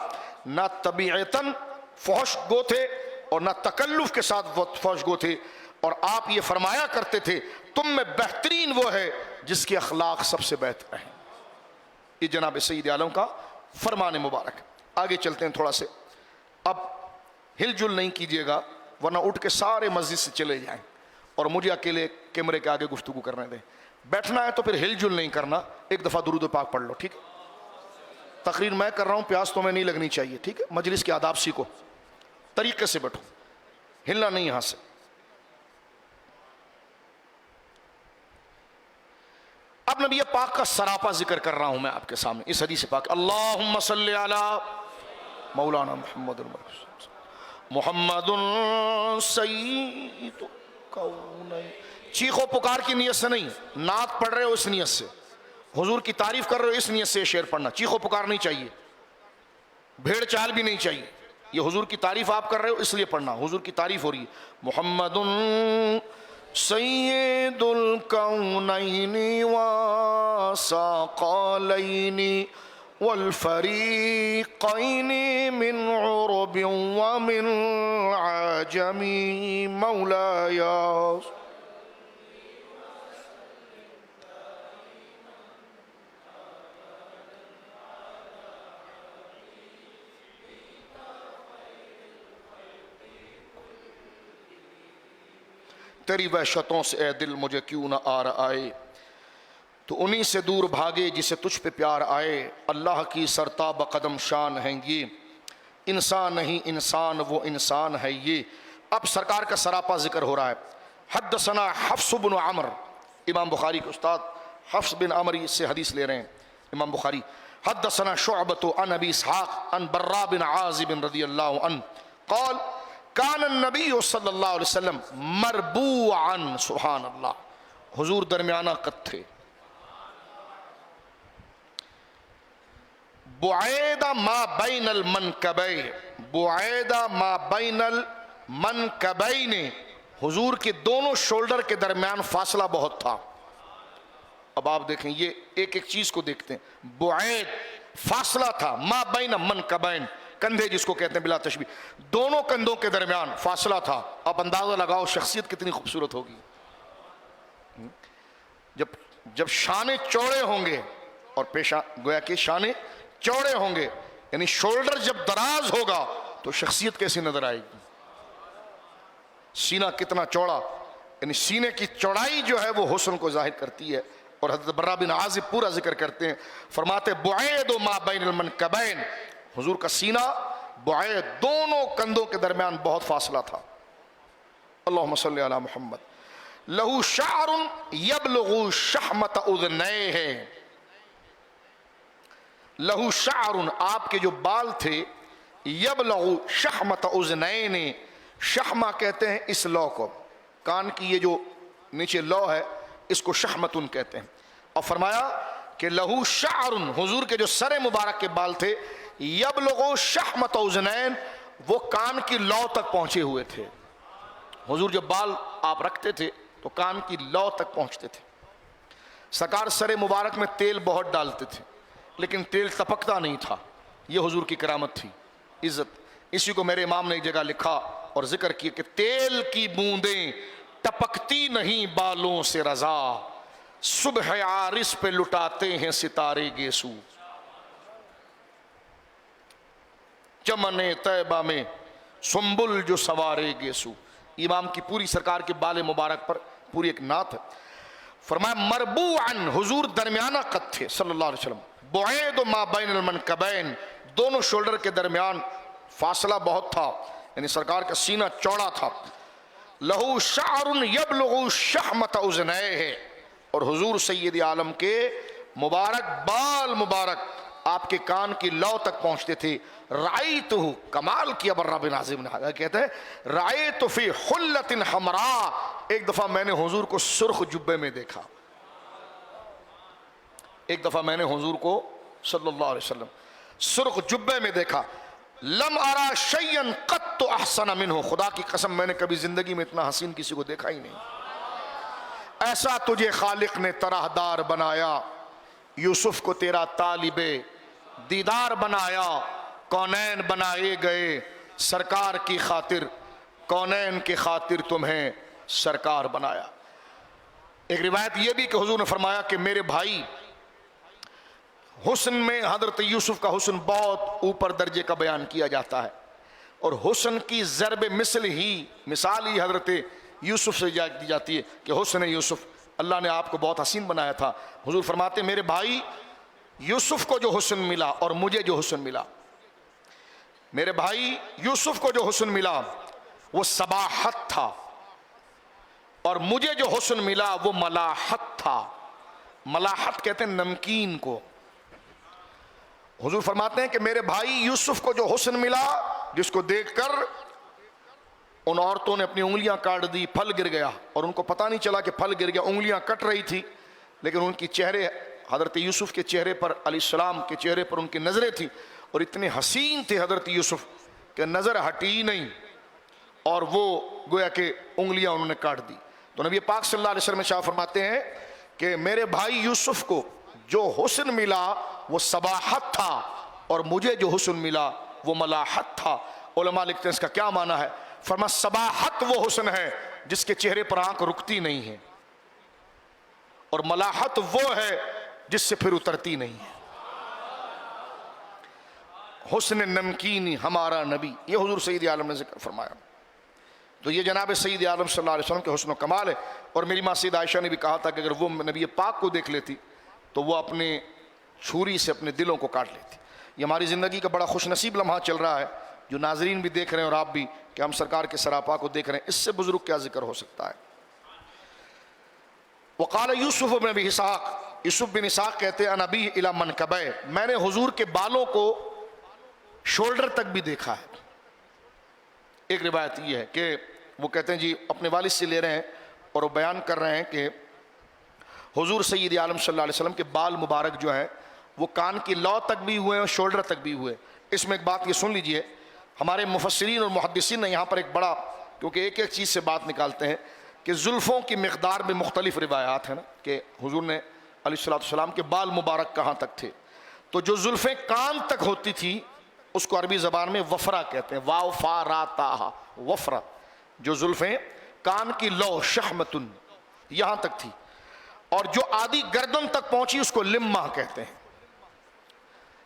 نہ طبیعتاً فحش گو تھے اور نہ تکلف کے ساتھ فحش گو تھے، اور آپ یہ فرمایا کرتے تھے تم میں بہترین وہ ہے جس کے اخلاق سب سے بہتر ہیں۔ یہ جناب سید عالم کا فرمان مبارک۔ آگے چلتے ہیں تھوڑا سے، اب ہل جل نہیں کیجیے گا ورنہ اٹھ کے سارے مسجد سے چلے جائیں اور مجھے اکیلے کیمرے کے آگے گفتگو کرنے دیں، بیٹھنا ہے تو پھر ہل جل نہیں کرنا، ایک دفعہ درود پاک پڑھ لو، ٹھیک ہے؟ تقریر میں کر رہا ہوں، پیاس تو میں نہیں لگنی چاہیے، ٹھیک ہے؟ مجلس کے آداب سیکھو، طریقے سے بیٹھو، ہلنا نہیں یہاں سے۔ اب نبی پاک کا سراپا ذکر کر رہا ہوں میں آپ کے سامنے، اس حدیث پاک، اللہم صلی علی مولانا محمد سید کونین، چیخو پکار کی نیت سے نہیں، نعت پڑھ رہے ہو اس نیت سے، حضور کی تعریف کر رہے ہو اس نیت سے شعر پڑھنا، چیخو پکار نہیں چاہیے، بھیڑ چال بھی نہیں چاہیے، یہ حضور کی تعریف آپ کر رہے ہو اس لیے پڑھنا، حضور کی تعریف ہو رہی ہے، محمد سید الکونین وثقلین والفریقین من عرب ومن عجم مولاي۔ تیری وحشتوں سے اے دل مجھے کیوں نہ آر آئے، تو انہی سے دور بھاگے جسے تجھ پہ پیار آئے، اللہ کی سرتاب قدم شان ہیں یہ، انسان نہیں انسان وہ انسان ہے یہ۔ اب سرکار کا سراپا ذکر ہو رہا ہے۔ حدثنا حفص بن عمر، امام بخاری کے استاد حفص بن عمر سے حدیث لے رہے ہیں امام بخاری۔ حدثنا شعبۃ عن ابی اسحاق عن براء بن عازب رضی اللہ عنہ قال کان النبی صلی اللہ علیہ وسلم مربوعا، سبحان اللہ، حضور درمیانہ قد تھے، بعید ما بین المنکبین، بعید ما بین المنکبین، حضور کے دونوں شولڈر کے درمیان فاصلہ بہت تھا۔ اب آپ دیکھیں یہ ایک ایک چیز کو دیکھتے ہیں، بعید فاصلہ تھا، ما بین منکبین، کندھے جس کو کہتے ہیں بلا تشبیہ، دونوں کندھوں کے درمیان فاصلہ تھا۔ آپ اندازہ لگاؤ شخصیت کتنی خوبصورت ہوگی، جب شانے چوڑے ہوں گے اور پیشہ گویا کہ شانے چوڑے ہوں گے، یعنی شولڈر جب دراز ہوگا تو شخصیت کیسی نظر آئے گی، سینہ کتنا چوڑا، یعنی سینے کی چوڑائی جو ہے وہ حسن کو ظاہر کرتی ہے۔ اور حضرت براء بن عازب پورا ذکر کرتے ہیں، فرماتے بعید ما بین المنکبین، حضور کا سینہ بعید، دونوں کندھوں کے درمیان بہت فاصلہ تھا۔ اللہم صلی علی محمد۔ لہو شعر یبلغ شحمت اذنیہ، لہو شعر، آپ کے جو بال تھے، یبلغ شحمت اذنین، شحمہ کہتے ہیں اس لو کو، کان کی یہ جو نیچے لو ہے، اس کو شحمتن کہتے ہیں. اور فرمایا کہ لہو شعرن، حضور کے جو سر مبارک کے بال تھے، یبلغ شحمت اذنین، وہ کان کی لو تک پہنچے ہوئے تھے. حضور جب بال آپ رکھتے تھے تو کان کی لو تک پہنچتے تھے. سرکار سر مبارک میں تیل بہت ڈالتے تھے لیکن تیل ٹپکتا نہیں تھا. یہ حضور کی کرامت تھی، عزت. اسی کو میرے امام نے ایک جگہ لکھا اور ذکر کیا کہ تیل کی بوندیں ٹپکتی نہیں بالوں سے رضا، صبح عارس پہ لٹاتے ہیں ستارے گیسو. چمن طیبہ میں سنبل جو سوارے گیسو. امام کی پوری سرکار کے بال مبارک پر پوری ایک نعت ہے. فرمایا مربوعاً، حضور درمیانہ قد تھے صلی اللہ علیہ وسلم. بعید ما بین المنکبین، دونوں شولڈر کے درمیان فاصلہ بہت تھا، یعنی سرکار کا سینہ چوڑا تھا. لہو شعر یبلغ شحمت اذنیہ، اور حضور سید عالم کے مبارک بال مبارک آپ کے کان کی لو تک پہنچتے تھے. رأیتہ، کمال کیا برہ بن عازب نے، کہتے ہیں رأیت فی حلۃ حمراء، ایک دفعہ میں نے حضور کو سرخ جبے میں دیکھا. ایک دفعہ میں نے حضور کو صلی اللہ علیہ وسلم سرخ جبے میں دیکھا. لم ارا شیئا قط احسن منہ، خدا کی قسم میں نے کبھی زندگی میں اتنا حسین کسی کو دیکھا ہی نہیں. ایسا تجھے خالق نے طرح دار بنایا، یوسف کو تیرا طالب دیدار بنایا. کونین بنائے گئے سرکار کی خاطر، کونین کی خاطر تمہیں سرکار بنایا. ایک روایت یہ بھی کہ حضور نے فرمایا کہ میرے بھائی، حسن میں حضرت یوسف کا حسن بہت اوپر درجے کا بیان کیا جاتا ہے، اور حسن کی ضرب مثال ہی حضرت یوسف سے دی جاتی ہے کہ حسن یوسف، اللہ نے آپ کو بہت حسین بنایا تھا. حضور فرماتے میرے بھائی، یوسف کو جو حسن ملا اور مجھے جو حسن ملا، میرے بھائی یوسف کو جو حسن ملا وہ صباحت تھا، اور مجھے جو حسن ملا وہ ملاحت تھا. ملاحت کہتے ہیں نمکین کو. حضور فرماتے ہیں کہ میرے بھائی یوسف کو جو حسن ملا، جس کو دیکھ کر ان عورتوں نے اپنی انگلیاں کاٹ دی، پھل گر گیا، اور ان کو پتہ نہیں چلا کہ پھل گر گیا، انگلیاں کٹ رہی تھی، لیکن ان کی چہرے، حضرت یوسف کے چہرے پر، علیہ السلام کے چہرے پر ان کی نظریں تھیں، اور اتنے حسین تھے حضرت یوسف کہ نظر ہٹی نہیں، اور وہ گویا کہ انگلیاں انہوں نے کاٹ دی. تو نبی پاک صلی اللہ علیہ وسلم شاہ فرماتے ہیں کہ میرے بھائی یوسف کو جو حسن ملا وہ صباحت تھا، اور مجھے جو حسن ملا وہ ملاحت تھا. علماء لکھتے ہیں اس کا کیا معنی ہے؟ فرما صباحت وہ حسن ہے جس کے چہرے پر آنکھ رکتی نہیں ہے، اور ملاحت وہ ہے جس سے پھر اترتی نہیں ہے. حسن نمکینی ہمارا نبی، یہ حضور سید عالم نے ذکر فرمایا. تو یہ جناب سید عالم صلی اللہ علیہ وسلم کے حسن و کمال ہے. اور میری ماں سید عائشہ نے بھی کہا تھا کہ اگر وہ نبی پاک کو دیکھ لیتی تو وہ اپنے چھری سے اپنے دلوں کو کاٹ لیتی. یہ ہماری زندگی کا بڑا خوش نصیب لمحہ چل رہا ہے، جو ناظرین بھی دیکھ رہے ہیں اور آپ بھی، کہ ہم سرکار کے سراپا کو دیکھ رہے ہیں. اس سے بزرگ کیا ذکر ہو سکتا ہے. وقال یوسف بن ابی اسحاق، یوسف بن اسحاق کہتے ہیں نبی الی منکبہ، میں نے حضور کے بالوں کو شولڈر تک بھی دیکھا ہے. ایک روایت یہ ہے کہ وہ کہتے ہیں جی اپنے والد سے لے رہے ہیں اور وہ بیان کر رہے ہیں کہ حضور سید عالم صلی اللہ علیہ وسلم کے بال مبارک جو ہیں وہ کان کی لو تک بھی ہوئے اور شولڈر تک بھی ہوئے. اس میں ایک بات یہ سن لیجئے، ہمارے مفسرین اور محدثین نے یہاں پر ایک بڑا، کیونکہ ایک ایک چیز سے بات نکالتے ہیں کہ زلفوں کی مقدار میں مختلف روایات ہیں نا، کہ حضور نے علیہ السلام کے بال مبارک کہاں تک تھے. تو جو زلفیں کان تک ہوتی تھی اس کو عربی زبان میں وفرہ کہتے ہیں، واو فا را تا، وفرہ. جو زلفیں کان کی لو شحمتن یہاں تک تھی، اور جو آدھی گردن تک پہنچی اس کو لمہ کہتے ہیں.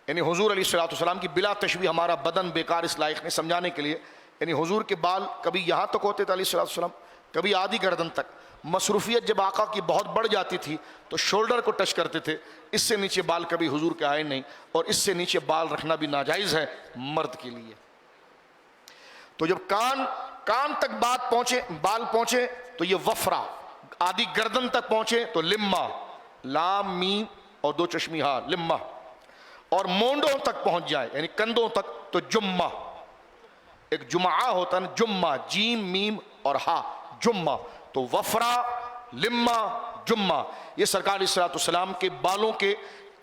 یعنی حضور علیہ السلام کی بلا تشبیہ ہمارا بدن بیکار اس لائق نہیں سمجھانے کے لیے، یعنی حضور کے بال کبھی یہاں تک ہوتے تھے علیہ السلام، کبھی آدھی گردن تک. مصروفیت جب آقا کی بہت بڑھ جاتی تھی تو شولڈر کو ٹچ کرتے تھے، اس سے نیچے بال کبھی حضور کے آئے نہیں، اور اس سے نیچے بال رکھنا بھی ناجائز ہے مرد کے لیے. تو جب کان تک بال پہنچے تو یہ وفرہ، آدھی گردن تک پہنچے تو لمہ، لام میم اور دو چشمی ہا، لمہ. اور مونڈوں تک پہنچ جائے یعنی کندھوں تک تو جمہ. ایک جمعہ ہوتا ہے نا، جمعہ، جیم میم اور ہا، جمعہ. تو وفرہ لما، جمہ، یہ سرکار علیہ الصلوۃ والسلام کے بالوں کے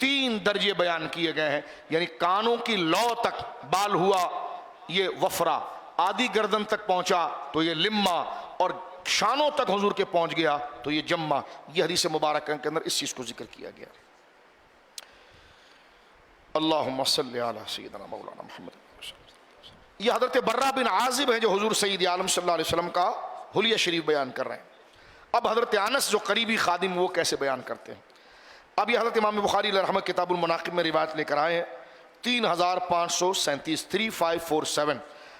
3 درجے بیان کیے گئے ہیں، یعنی کانوں کی لو تک بال ہوا یہ وفرا، آدھی گردن تک پہنچا تو یہ لما، اور شانوں تک حضور کے پہنچ گیا تو یہ جمہ۔ یہ حدیث مبارکہ کے اندر اس چیز کو ذکر کیا گیا۔ اللہم صلی علی سیدنا مولانا محمد۔ یہ حضرت برہ بن عازب ہیں جو حضور سید عالم صلی اللہ علیہ وسلم کا حلیہ شریف بیان کر رہے ہیں۔ اب حضرت انس جو قریبی خادم وہ کیسے بیان کرتے ہیں؟ اب یہ حضرت امام بخاری علیہ رحمہ کتاب المناقب میں روایت لے کر آئے ہیں 3537 3547۔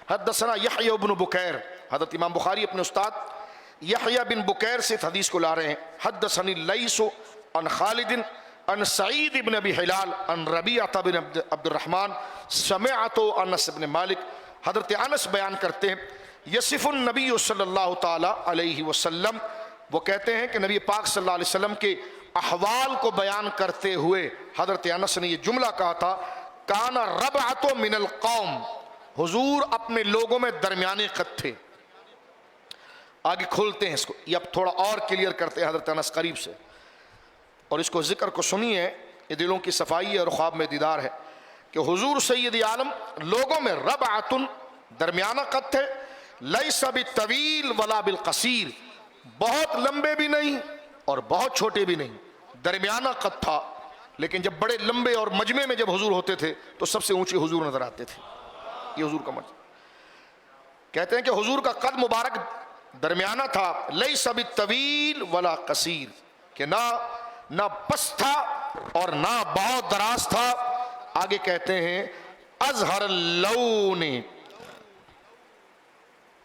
حدثنا یحییٰ بن بکیر، حضرت امام بخاری اپنے استاد یحییٰ بن بکیر سے حدیث کو لا رہے ہیں۔ حدثنی لیث عن خالد عن سعید بن ابی ہلال عن ربیعہ بن عبد الرحمن سمعت انس بن مالک۔ حضرت انس بیان کرتے ہیں یصف النبی صلی اللہ تعالی علیہ وسلم، وہ کہتے ہیں کہ نبی پاک صلی اللہ علیہ وسلم کے احوال کو بیان کرتے ہوئے حضرت انس نے یہ جملہ کہا تھا، کان ربعۃ من القوم، حضور اپنے لوگوں میں درمیانے قد تھے۔ آگے کھولتے ہیں اس کو، یہ اب تھوڑا اور کلیئر کرتے ہیں حضرت انس قریب سے، اور اس کو ذکر کو سنیے، یہ دلوں کی صفائی ہے اور خواب میں دیدار ہے کہ حضور سید عالم لوگوں میں ربعۃ درمیانہ قد تھے، لیس بالطویل ولا بالقصیر، بہت لمبے بھی نہیں اور بہت چھوٹے بھی نہیں، درمیانہ قد تھا۔ لیکن جب بڑے لمبے اور مجمع میں جب حضور ہوتے تھے تو سب سے اونچے حضور نظر آتے تھے۔ یہ حضور کا مجمع، کہتے ہیں کہ حضور کا قد مبارک درمیانہ تھا، لیس بالطویل ولا قصیر، کہ نہ پس تھا اور نہ بہت دراز تھا۔ آگے کہتے ہیں ازہر اللون،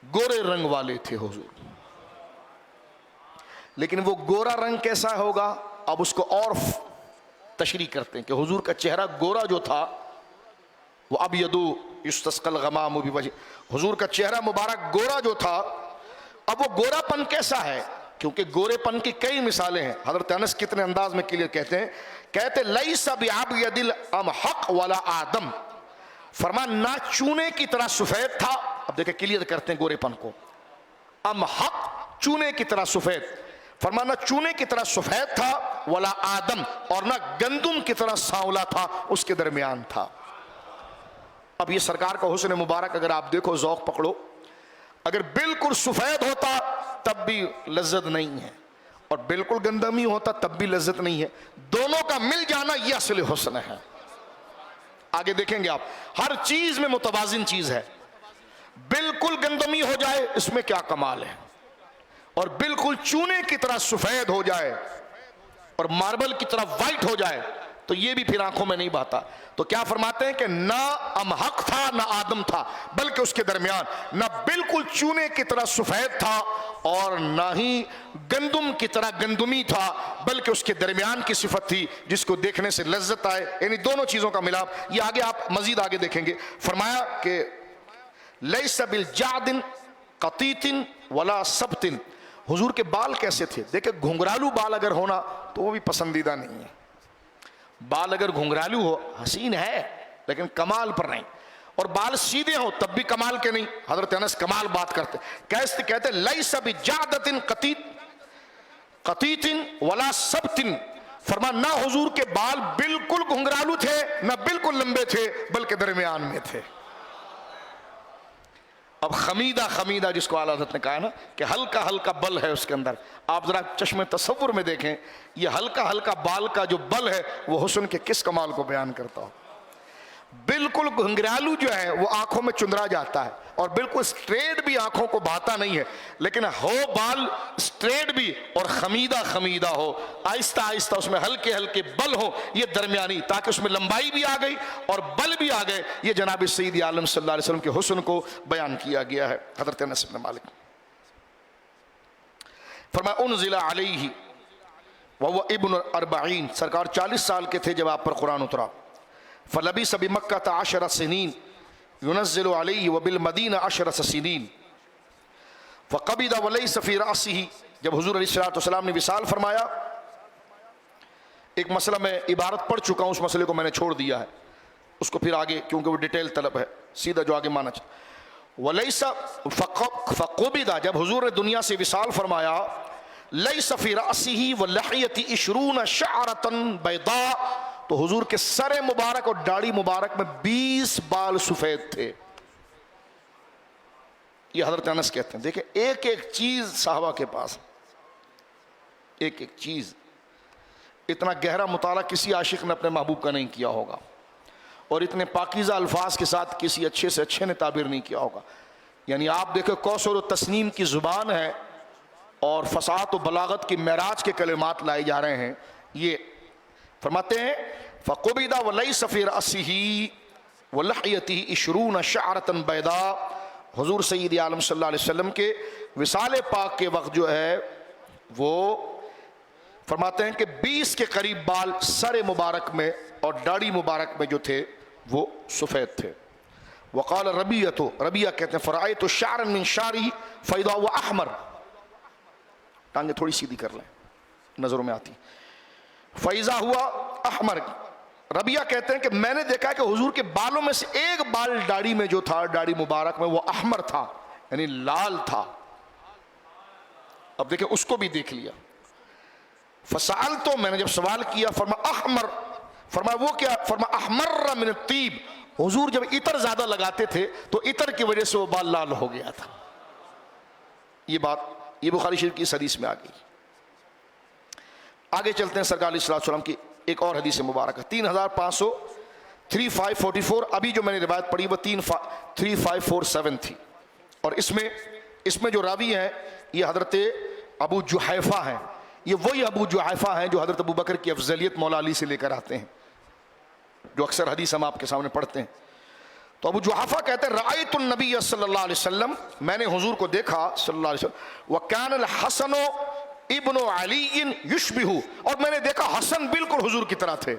گورے رنگ والے تھے حضور۔ لیکن وہ گورا رنگ کیسا ہوگا، اب اس کو اور تشریح کرتے ہیں کہ حضور کا چہرہ گورا جو تھا وہ ابیض یستسقى الغمام بوجہ، حضور کا چہرہ مبارک گورا جو تھا، اب وہ گورا پن کیسا ہے، کیونکہ گورے پن کی کئی مثالیں ہیں۔ حضرت انس کتنے انداز میں کلیئر کہتے لیس بأبيض الأمحق ولا آدم، فرمان نہ چونے کی طرح سفید تھا۔ اب دیکھیں کلیئر کرتے ہیں گورے پن کو، امحق چونے کی طرح سفید، فرمانا چونے کی طرح سفید تھا، ولا آدم، اور نہ گندم کی طرح سانولا تھا، اس کے درمیان تھا۔ اب یہ سرکار کا حسن مبارک اگر آپ دیکھو، ذوق پکڑو، اگر بالکل سفید ہوتا تب بھی لذت نہیں ہے، اور بالکل گندمی ہوتا تب بھی لذت نہیں ہے، دونوں کا مل جانا یہ اصل حسن ہے۔ آگے دیکھیں گے آپ، ہر چیز میں متوازن چیز ہے، بالکل گندمی ہو جائے اس میں کیا کمال ہے، اور بالکل چونے کی طرح سفید ہو جائے اور ماربل کی طرح وائٹ ہو جائے تو یہ بھی پھر آنکھوں میں نہیں بھاتا۔ تو کیا فرماتے ہیں کہ نہ امحق تھا نہ آدم تھا، بلکہ اس کے درمیان، نہ بالکل چونے کی طرح سفید تھا اور نہ ہی گندم کی طرح گندمی تھا، بلکہ اس کے درمیان کی صفت تھی جس کو دیکھنے سے لذت آئے، یعنی دونوں چیزوں کا ملاپ۔ یہ آگے آپ مزید آگے دیکھیں گے، فرمایا کہ لیس بالجعد قطیط ولا سبط، حضور کے بال کیسے تھے؟ دیکھیں گھنگرالو بال اگر ہونا تو وہ بھی پسندیدہ نہیں ہے، بال اگر گھنگرالو ہو حسین ہے لیکن کمال پر نہیں، اور بال سیدھے ہوں تب بھی کمال کے نہیں۔ حضرت انس کمال بات کرتے، کیسے کہتے لیس بجعدۃ قطیط ولا سبط، فرما نہ حضور کے بال بالکل گھنگرالو تھے نہ بالکل لمبے تھے بلکہ درمیان میں تھے۔ اب خمیدہ جس کو اعلیٰ حضرت نے کہا نا کہ ہلکا ہلکا بل ہے اس کے اندر، آپ ذرا چشم تصور میں دیکھیں، یہ ہلکا بال کا جو بل ہے وہ حسن کے کس کمال کو بیان کرتا ہو۔ بالکل گھنگرالو جو ہے وہ آنکھوں میں چندرا جاتا ہے، اور بالکل سٹریٹ بھی آنکھوں کو بھاتا نہیں ہے، لیکن ہو بال سٹریٹ بھی اور خمیدہ ہو، آہستہ اس میں ہلکے بل ہو، یہ درمیانی، تاکہ اس میں لمبائی بھی آ گئی اور بل بھی آ گئے۔ یہ جناب سید عالم صلی اللہ علیہ وسلم کے حسن کو بیان کیا گیا ہے۔ حضرت انس بن مالک فرمایا انزل علیہ وهو ابن 40، سرکار 40 سال کے تھے جب آپ پر قرآن اترا۔ فلبث بمکۃ 10 سنین ينزل علیہ وبالمدینہ 10 سنین فقبض وليس في رأسه، جب حضور علیہ الصلوۃ نے وصال فرمایا، ایک مسئلہ میں عبارت پڑھ چکا ہوں، اس مسئلے کو میں نے چھوڑ دیا ہے، اس کو پھر آگے کیونکہ وہ ڈیٹیل طلب ہے، سیدھا جو آگے مانا چاہتا ولیس فقبض، جب حضور نے دنیا سے وصال فرمایا لیس فی رأسہ واللحیۃ 20 شعرۃ بیضاء، تو حضور کے سر مبارک اور داڑھی مبارک میں 20 بال سفید تھے. یہ حضرت انس کہتے ہیں. دیکھیں ایک ایک چیز صحابہ کے پاس، ایک ایک چیز. اتنا گہرا مطالعہ کسی عاشق نے اپنے محبوب کا نہیں کیا ہوگا، اور اتنے پاکیزہ الفاظ کے ساتھ کسی اچھے سے اچھے نے تعبیر نہیں کیا ہوگا. یعنی آپ دیکھیں کوثر و تسنیم کی زبان ہے اور فصاحت و بلاغت کی معراج کے کلمات لائے جا رہے ہیں. یہ فرماتے ہیں فَقُبِضَ وَلَيْسَ فِي رَأْسِهِ وَلَحْيَتِهِ 20 شَعْرَةً بَيْضَاء. حضور سید عالم صلی اللہ علیہ وسلم کے وصال پاک کے وقت جو ہے وہ فرماتے ہیں کہ 20 کے قریب بال سر مبارک میں اور داڑھی مبارک میں جو تھے وہ سفید تھے. وقال ربیعۃ، ربیعہ کہتے ہیں فرأیت شعرا من شعری فإذا هو احمر. ٹانگیں تھوڑی سیدھی کر لیں، نظروں میں آتی. فإذا هو احمر، ربیعہ کہتے ہیں کہ میں نے دیکھا کہ حضور کے بالوں میں سے ایک بال داڑھی میں جو تھا، داڑھی مبارک میں، وہ احمر تھا، یعنی لال تھا. اب دیکھیں اس کو بھی دیکھ لیا. فسألتو، میں نے جب سوال کیا، فرما احمر، فرما وہ کیا؟ فرما احمر من الطیب. حضور جب عطر زیادہ لگاتے تھے تو عطر کی وجہ سے وہ بال لال ہو گیا تھا. یہ بات یہ بخاری شریف کی اس حدیث میں آ گئی. آگے چلتے ہیں سرکار علیہ الصلوۃ والسلام کی ایک اور حدیث مبارکہ 3544. ابھی جو میں نے روایت پڑھی وہ 3547 تھی، اور اس میں جو راوی ہیں یہ حضرت ابو جحیفہ ہیں. یہ وہی ابو جحیفہ ہیں جو حضرت ابو بکر کی افضلیت مولا علی سے لے کر آتے ہیں، جو اکثر حدیث ہم آپ کے سامنے پڑھتے ہیں. تو ابو جحیفہ کہتے ہیں رأیت النبی صلی اللہ علیہ وسلم، میں نے حضور کو دیکھا صلی اللہ علیہ وسلم. وکان الحسن ابن علی یشبہ، اور میں نے دیکھا حسن بالکل حضور کی طرح تھے.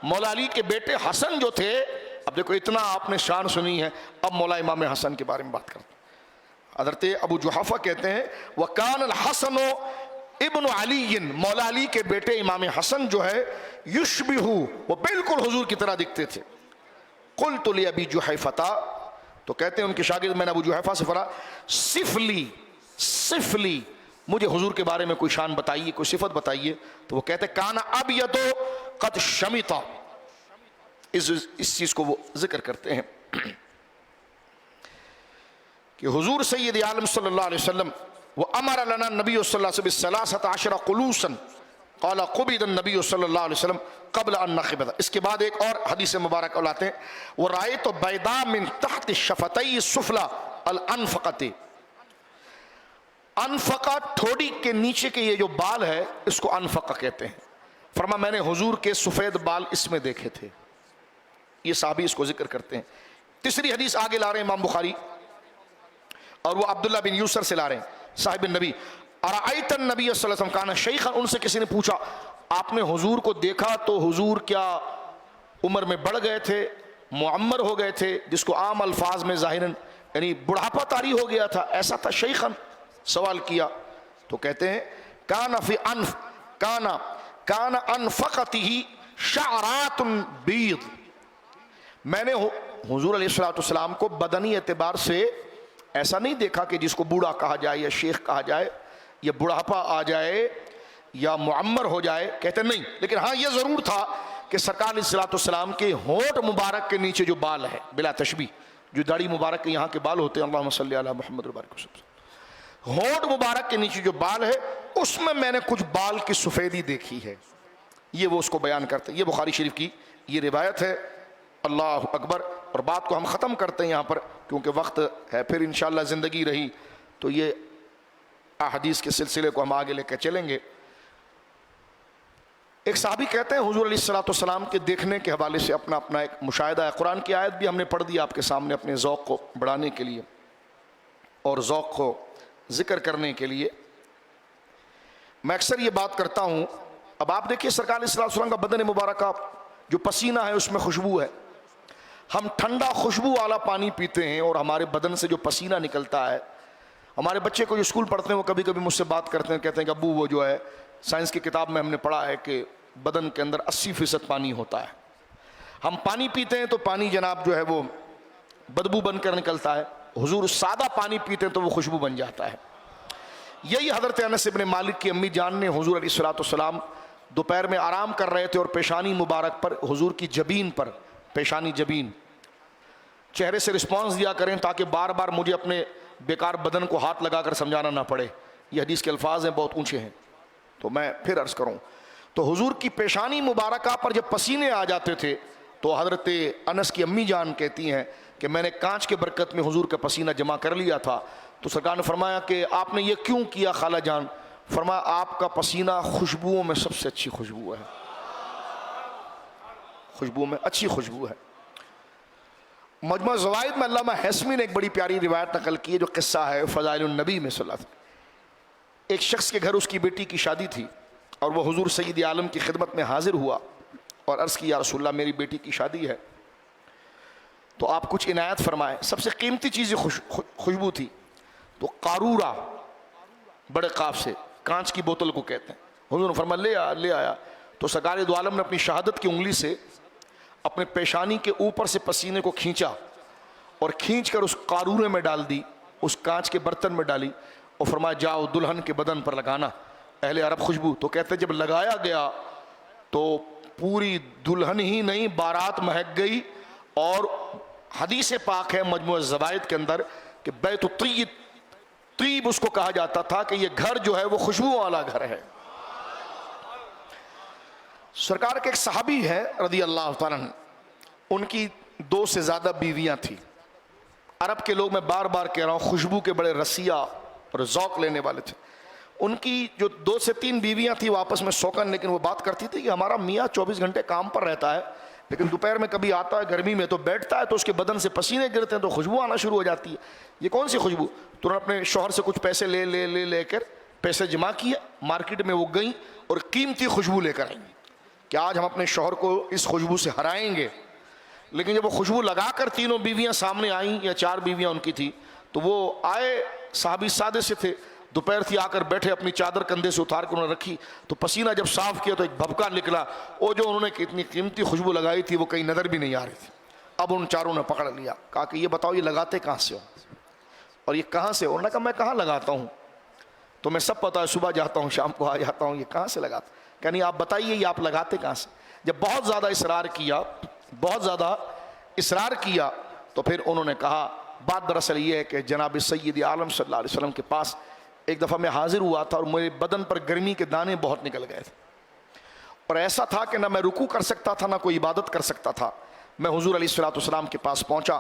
مولا علی کے بیٹے حسن جو تھے، اب دیکھو اتنا آپ نے شان سنی ہے، اب مولا امام حسن کے بارے میں بات کرتے ہیں. حضرت ابو جحیفہ کہتے ہیں وکان الحسن ابن علی، مولا علی کے بیٹے امام حسن جو ہے یشبہ، وہ بالکل حضور کی طرح دکھتے تھے. قلت لابی جحیفہ، تو کہتے ہیں ان کے شاگرد، میں نے ابو جحیفہ سے فرمایا صف لی، مجھے حضور کے بارے میں کوئی شان بتائیے، کوئی صفت بتائیے. تو وہ کہتے ہیں کانا ابیض قد شمطا. اس چیز کو وہ ذکر کرتے ہیں کہ حضور سید عالم صلی اللہ علیہ وسلم وامر لنا النبی صلی اللہ علیہ وسلم ب13 قلوسا قال قبض النبی صلی اللہ علیہ وسلم قبل ان نقبض. اس کے بعد ایک اور حدیث مبارک لاتے ہیں ورأیت بیضاء من تحت الشفتی السفلی الانفقۃ. انفقہ ٹھوڑی کے نیچے کے یہ جو بال ہے اس کو انفقہ کہتے ہیں. فرما میں نے حضور کے سفید بال اس میں دیکھے تھے. یہ صحابی اس کو ذکر کرتے ہیں. تیسری حدیث آگے لا رہے ہیں امام بخاری، اور وہ عبداللہ بن یوسر سے لا رہے ہیں صاحب النبی. ارأیت النبی صلی اللہ علیہ وسلم کان شیخا، ان سے کسی نے پوچھا آپ نے حضور کو دیکھا تو حضور کیا عمر میں بڑھ گئے تھے، معمر ہو گئے تھے، جس کو عام الفاظ میں ظاہراً یعنی بڑھاپا طاری ہو گیا تھا، ایسا تھا شیخا؟ سوال کیا تو کہتے ہیں کان انفقتہ شعرات بیض. میں نے حضور علیہ الصلوۃ والسلام کو بدنی اعتبار سے ایسا نہیں دیکھا کہ جس کو بوڑھا کہا جائے یا شیخ کہا جائے یا بڑھاپا آ جائے یا معمر ہو جائے، کہتے نہیں. لیکن ہاں یہ ضرور تھا کہ سرکار علیہ الصلوۃ والسلام کے ہونٹ مبارک کے نیچے جو بال ہے بلا تشبیہ، جو داڑھی مبارک کے یہاں کے بال ہوتے ہیں، اللہم صلی علی محمد وبارک وسلم، ہونٹ مبارک کے نیچے جو بال ہے اس میں نے کچھ بال کی سفیدی دیکھی ہے. یہ وہ اس کو بیان کرتے ہیں. یہ بخاری شریف کی یہ روایت ہے. اللہ اکبر. اور بات کو ہم ختم کرتے ہیں یہاں پر کیونکہ وقت ہے، پھر انشاءاللہ زندگی رہی تو یہ احادیث کے سلسلے کو ہم آگے لے کے چلیں گے. ایک صحابی کہتے ہیں حضور علیہ الصلوۃ والسلام کے دیکھنے کے حوالے سے اپنا ایک مشاہدہ ہے. قرآن کی آیت بھی ہم نے پڑھ دی آپ کے سامنے اپنے ذوق کو بڑھانے کے لیے اور ذوق کو ذکر کرنے کے لیے. میں اکثر یہ بات کرتا ہوں. اب آپ دیکھیے سرکار علیہ الصلوۃ والسلام کا بدن مبارکہ جو پسینہ ہے اس میں خوشبو ہے. ہم ٹھنڈا خوشبو والا پانی پیتے ہیں اور ہمارے بدن سے جو پسینہ نکلتا ہے، ہمارے بچے کو جو اسکول پڑھتے ہیں وہ کبھی کبھی مجھ سے بات کرتے ہیں، کہتے ہیں کہ ابو وہ جو ہے سائنس کی کتاب میں ہم نے پڑھا ہے کہ بدن کے اندر 80% پانی ہوتا ہے. ہم پانی پیتے ہیں تو پانی جناب جو ہے وہ بدبو بن کر نکلتا ہے. حضور سادہ پانی پیتے ہیں تو وہ خوشبو بن جاتا ہے. یہی حضرت انس ابن مالک کی امی جان نے حضور علیہ الصلوۃ والسلام دوپہر میں آرام کر رہے تھے اور پیشانی مبارک پر حضور کی جبین پر، پیشانی جبین، چہرے سے رسپانس دیا کریں تاکہ بار بار مجھے اپنے بیکار بدن کو ہاتھ لگا کر سمجھانا نہ پڑے. یہ حدیث کے الفاظ ہیں، بہت اونچے ہیں، تو میں پھر عرض کروں. تو حضور کی پیشانی مبارکہ پر جب پسینے آ جاتے تھے تو حضرت انس کی امی جان کہتی ہیں کہ میں نے کانچ کے برکت میں حضور کا پسینہ جمع کر لیا تھا. تو سرکار نے فرمایا کہ آپ نے یہ کیوں کیا خالہ جان؟ فرمایا آپ کا پسینہ خوشبوؤں میں سب سے اچھی خوشبو ہے، خوشبو میں اچھی خوشبو ہے. مجموع زوائد میں علامہ حسمی نے ایک بڑی پیاری روایت نقل کی ہے جو قصہ ہے فضائل النبی میں صلی اللہ علیہ وسلم. ایک شخص کے گھر اس کی بیٹی کی شادی تھی اور وہ حضور سید عالم کی خدمت میں حاضر ہوا اور عرض کی یا رسول اللہ میری بیٹی کی شادی ہے تو آپ کچھ عنایت فرمائیں. سب سے قیمتی چیز خوشبو تھی. تو قارورہ، بڑے قاف سے، کانچ کی بوتل کو کہتے ہیں. حضور نے فرمایا لے آیا. تو سرکار دو عالم نے اپنی شہادت کی انگلی سے اپنے پیشانی کے اوپر سے پسینے کو کھینچا اور کھینچ کر اس قارورے میں ڈال دی، اس کانچ کے برتن میں ڈالی اور فرمایا جاؤ دلہن کے بدن پر لگانا، اہل عرب خوشبو. تو کہتے ہیں جب لگایا گیا تو پوری دلہن ہی نہیں بارات مہک گئی. اور حدیث پاک ہے مجموع زوائد کے اندر کہ بیت الطیب، طیب اس کو کہا جاتا تھا کہ یہ گھر جو ہے وہ خوشبو والا گھر ہے. سرکار کے ایک صحابی ہے رضی اللہ تعالیٰ عنہ، ان کی 2 سے زیادہ بیویاں تھیں. عرب کے لوگ، میں بار بار کہہ رہا ہوں، خوشبو کے بڑے رسیہ اور ذوق لینے والے تھے. ان کی جو 2 سے 3 بیویاں تھیں وہ آپس میں شوقاً لیکن وہ بات کرتی تھی کہ ہمارا میاں 24 گھنٹے کام پر رہتا ہے لیکن دوپہر میں کبھی آتا ہے گرمی میں تو بیٹھتا ہے تو اس کے بدن سے پسینے گرتے ہیں تو خوشبو آنا شروع ہو جاتی ہے. یہ کون سی خوشبو؟ تو انہوں نے اپنے شوہر سے کچھ پیسے لے کر پیسے جمع کیے، مارکیٹ میں وہ گئیں اور قیمتی خوشبو لے کر آئیں کہ آج ہم اپنے شوہر کو اس خوشبو سے ہرائیں گے. لیکن جب وہ خوشبو لگا کر 3 بیویاں سامنے آئیں یا 4 بیویاں ان کی تھیں تو وہ آئے، صحابی سادے سے تھے، دوپہر تھی، آ کر بیٹھے، اپنی چادر کندھے سے اتار کر انہوں نے رکھی تو پسینہ جب صاف کیا تو ایک بھبکا نکلا. وہ جو انہوں نے اتنی قیمتی خوشبو لگائی تھی وہ کہیں نظر بھی نہیں آ رہی تھی. اب ان چاروں نے پکڑ لیا، کہا کہ یہ بتاؤ یہ لگاتے کہاں سے ہو اور یہ کہاں سے ہو؟ انہوں نے کہا میں کہاں لگاتا ہوں، تو میں سب پتا ہے، صبح جاتا ہوں شام کو آ جاتا ہوں، یہ کہاں سے لگاتا؟ کہ نہیں آپ بتائیے یہ آپ لگاتے کہاں سے؟ جب بہت زیادہ اصرار کیا تو پھر انہوں نے کہا بات دراصل یہ ہے کہ جناب سید عالم صلی اللہ علیہ وسلم کے پاس ایک دفعہ میں حاضر ہوا تھا اور میرے بدن پر گرمی کے دانے بہت نکل گئے تھے اور ایسا تھا کہ نہ میں رکوع کر سکتا تھا نہ کوئی عبادت کر سکتا تھا. میں حضور علیہ الصلوۃ والسلام کے پاس پہنچا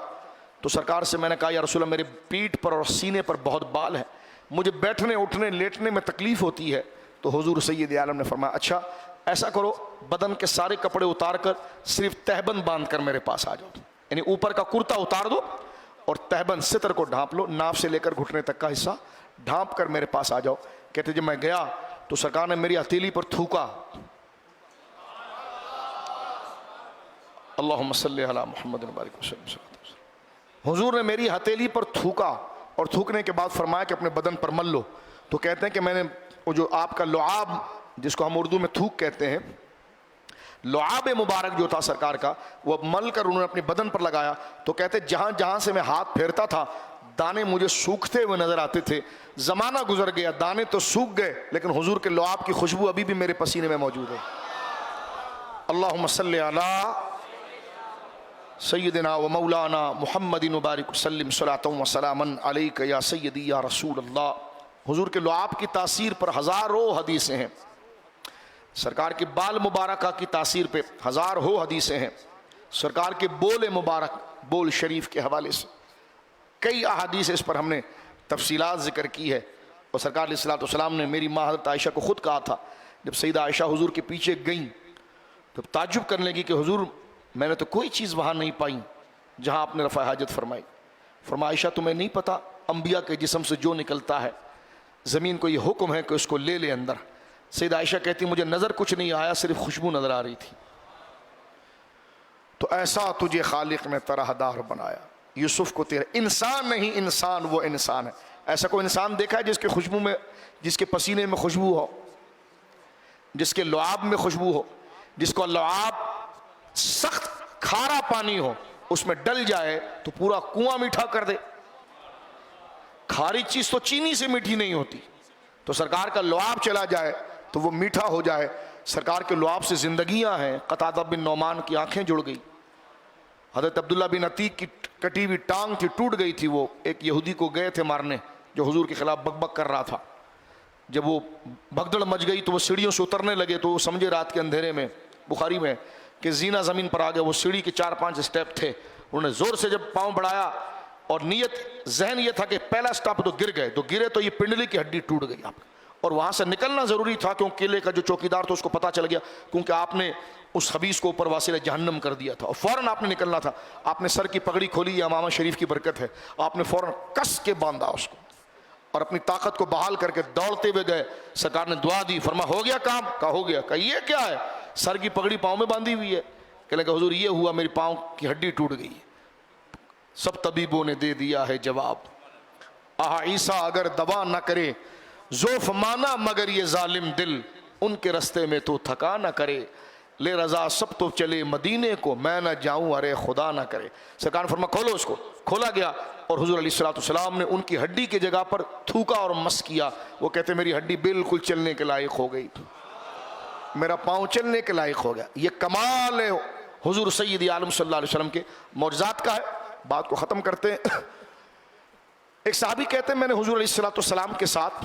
تو سرکار سے میں نے کہا یا رسول اللہ میرے پیٹھ پر اور سینے پر بہت بال ہیں، مجھے بیٹھنے اٹھنے لیٹنے میں تکلیف ہوتی ہے. تو حضور سید عالم نے فرمایا اچھا ایسا کرو، بدن کے سارے کپڑے اتار کر صرف تہبند باندھ کر میرے پاس آ جاؤ، یعنی اوپر کا کرتا اتار دو اور تہبند ستر کو ڈھانپ لو، ناف سے لے کر گھٹنے تک کا حصہ ڈھانپ کر میرے پاس آ جاؤ. کہتے جب میں گیا تو سرکار نے میری ہتھیلی پر تھوکا، اللہم صلی علی محمد وبارک وسلم. حضور نے میری ہتھیلی پر تھوکا اور تھوکنے کے بعد فرمایا کہ اپنے بدن پر مل لو. تو کہتے ہیں کہ میں نے وہ جو آپ کا لعاب جس کو ہم اردو میں تھوک کہتے ہیں، لعاب مبارک جو تھا سرکار کا وہ مل کر انہوں نے اپنے بدن پر لگایا. تو کہتے جہاں جہاں سے میں ہاتھ پھیرتا تھا دانے مجھے سوکھتے ہوئے نظر آتے تھے. زمانہ گزر گیا، دانے تو سوکھ گئے لیکن حضور کے لعاب کی خوشبو ابھی بھی میرے پسینے میں موجود ہے. اللہم صلی علی سیدنا و مولانا محمد مبارک وسلم صلاۃ و سلاما علیک یا سیدی یا رسول اللہ. حضور کے لعاب کی تاثیر پر ہزاروں حدیثیں ہیں، سرکار کے بال مبارکہ کی تاثیر پہ ہزاروں حدیثیں ہیں، سرکار کے بول مبارک، بول شریف کے حوالے سے کئی احادیث اس پر ہم نے تفصیلات ذکر کی ہے. اور سرکار علیہ الصلوۃ والسلام نے میری ماں حضرت عائشہ کو خود کہا تھا جب سیدہ عائشہ حضور کے پیچھے گئیں تو تعجب کرنے لگی کہ حضور میں نے تو کوئی چیز وہاں نہیں پائی جہاں آپ نے رفع حاجت فرمائی. فرمایا عائشہ تمہیں نہیں پتا انبیاء کے جسم سے جو نکلتا ہے زمین کو یہ حکم ہے کہ اس کو لے لے اندر. سیدہ عائشہ کہتی مجھے نظر کچھ نہیں آیا، صرف خوشبو نظر آ رہی تھی. تو ایسا تجھے خالق نے طرح دار بنایا، یوسف کو تیرا انسان نہیں، انسان وہ انسان ہے. ایسا کوئی انسان دیکھا ہے جس کے خوشبو میں، جس کے پسینے میں خوشبو ہو، جس کے لعاب میں خوشبو ہو، جس کو لعاب سخت کھارا پانی ہو اس میں ڈل جائے تو پورا کنواں میٹھا کر دے؟ کھاری چیز تو چینی سے میٹھی نہیں ہوتی، تو سرکار کا لعاب چلا جائے تو وہ میٹھا ہو جائے. سرکار کے لعاب سے زندگیاں ہیں. قتادہ بن نعمان کی آنکھیں جڑ گئی. حضرت عبداللہ بن عتیق کی کٹی ہوئی ٹانگ تھی, ٹوٹ گئی تھی. وہ ایک یہودی کو گئے تھے مارنے جو حضور کے خلاف بک بک کر رہا تھا. جب وہ بھگدڑ مچ گئی تو وہ سیڑھیوں سے اترنے لگے تو وہ سمجھے رات کے اندھیرے میں, بخاری میں, کہ زینہ زمین پر آ گیا. وہ سیڑھی کے 4-5 اسٹیپ تھے. انہوں نے زور سے جب پاؤں بڑھایا اور ذہن یہ تھا کہ پہلا اسٹاپ تو گر گئے, تو گرے تو یہ پنڈلی کی ہڈی ٹوٹ گئی. اور وہاں سے نکلنا ضروری تھا کیونکہ قلعے کا جو چوکیدار تھا اس کو پتہ چل گیا, کیونکہ آپ نے اس خبیث کو اوپر واسطہ جہنم کر دیا تھا, اور فوراً آپ نے نکلنا تھا. آپ نے سر کی پگڑی کھولی, یہ امامہ شریف کی برکت ہے. آپ نے فوراً کس کے باندھا اس کو اور اپنی طاقت کو بحال کر کے دوڑتے ہوئے گئے. سرکار نے دعا دی, فرما ہو گیا کام؟ کہا ہو گیا. کہا یہ کیا ہے؟ سر کی پگڑی پاؤں میں باندھی ہوئی ہے. کہنے لگا حضور یہ ہوا, میری پاؤں کی ہڈی ٹوٹ گئی. سب طبیبوں نے دے دیا ہے جواب, آہا عیسیٰ اگر دوا نہ کرے زوف مانا مگر یہ ظالم دل, ان کے رستے میں تو تھکا نہ کرے. لے رضا سب تو چلے مدینے کو, میں نہ جاؤں ارے خدا نہ کرے. سرکار نے فرمایا کھولو اس کو. کھولا گیا اور حضور علیہ السلام نے ان کی ہڈی کی جگہ پر تھوکا اور مس کیا. وہ کہتے میری ہڈی بالکل چلنے کے لائق ہو گئی, میرا پاؤں چلنے کے لائق ہو گیا. یہ کمال ہے حضور سید عالم صلی اللہ علیہ وسلم کے معجزات کا ہے. بات کو ختم کرتے ہیں. ایک صحابی کہتے ہیں میں نے حضور علیہ السلام کے ساتھ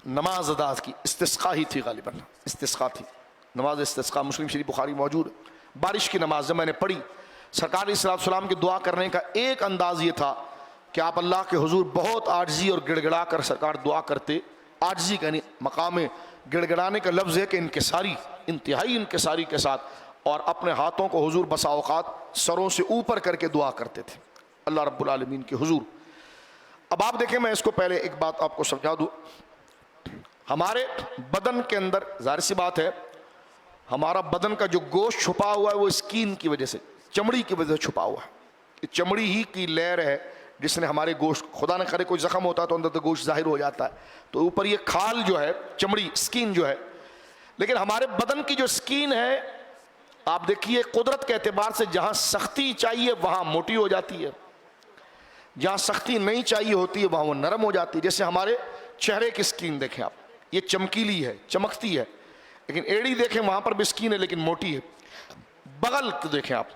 نماز ادا کی. استسقاء ہی تھی, غالباً استسقاء تھی, نماز استسقاء. مسلم شریف بخاری موجود ہے. بارش کی نماز جب میں نے پڑھی, سرکار علیہ السلام کے دعا کرنے کا ایک انداز یہ تھا کہ آپ اللہ کے حضور بہت عاجزی اور گڑ گڑا کر سرکار دعا کرتے. عاجزی کا یعنی مقام گڑ گڑانے کا لفظ ہے کہ انکساری, انتہائی انکساری کے ساتھ, اور اپنے ہاتھوں کو حضور بسا اوقات سروں سے اوپر کر کے دعا کرتے تھے اللہ رب العالمین کے حضور. اب آپ دیکھیں, میں اس کو پہلے ایک بات آپ کو سمجھا دوں. ہمارے بدن کے اندر ظاہر سی بات ہے ہمارا بدن کا جو گوشت چھپا ہوا ہے وہ اسکین کی وجہ سے, چمڑی کی وجہ سے چھپا ہوا ہے. یہ چمڑی ہی کی لیئر ہے جس نے ہمارے گوشت, خدا نہ کرے کوئی زخم ہوتا ہے تو اندر تو گوشت ظاہر ہو جاتا ہے, تو اوپر یہ کھال جو ہے چمڑی اسکین جو ہے. لیکن ہمارے بدن کی جو اسکین ہے آپ دیکھیے قدرت کے اعتبار سے جہاں سختی چاہیے وہاں موٹی ہو جاتی ہے, جہاں سختی نہیں چاہیے ہوتی ہے وہاں وہ نرم ہو جاتی ہے. جیسے ہمارے چہرے کی اسکین دیکھیں آپ, یہ چمکیلی ہے, چمکتی ہے, لیکن ایڑی دیکھیں وہاں پر بھی اسکین ہے لیکن موٹی ہے. بغل دیکھیں آپ,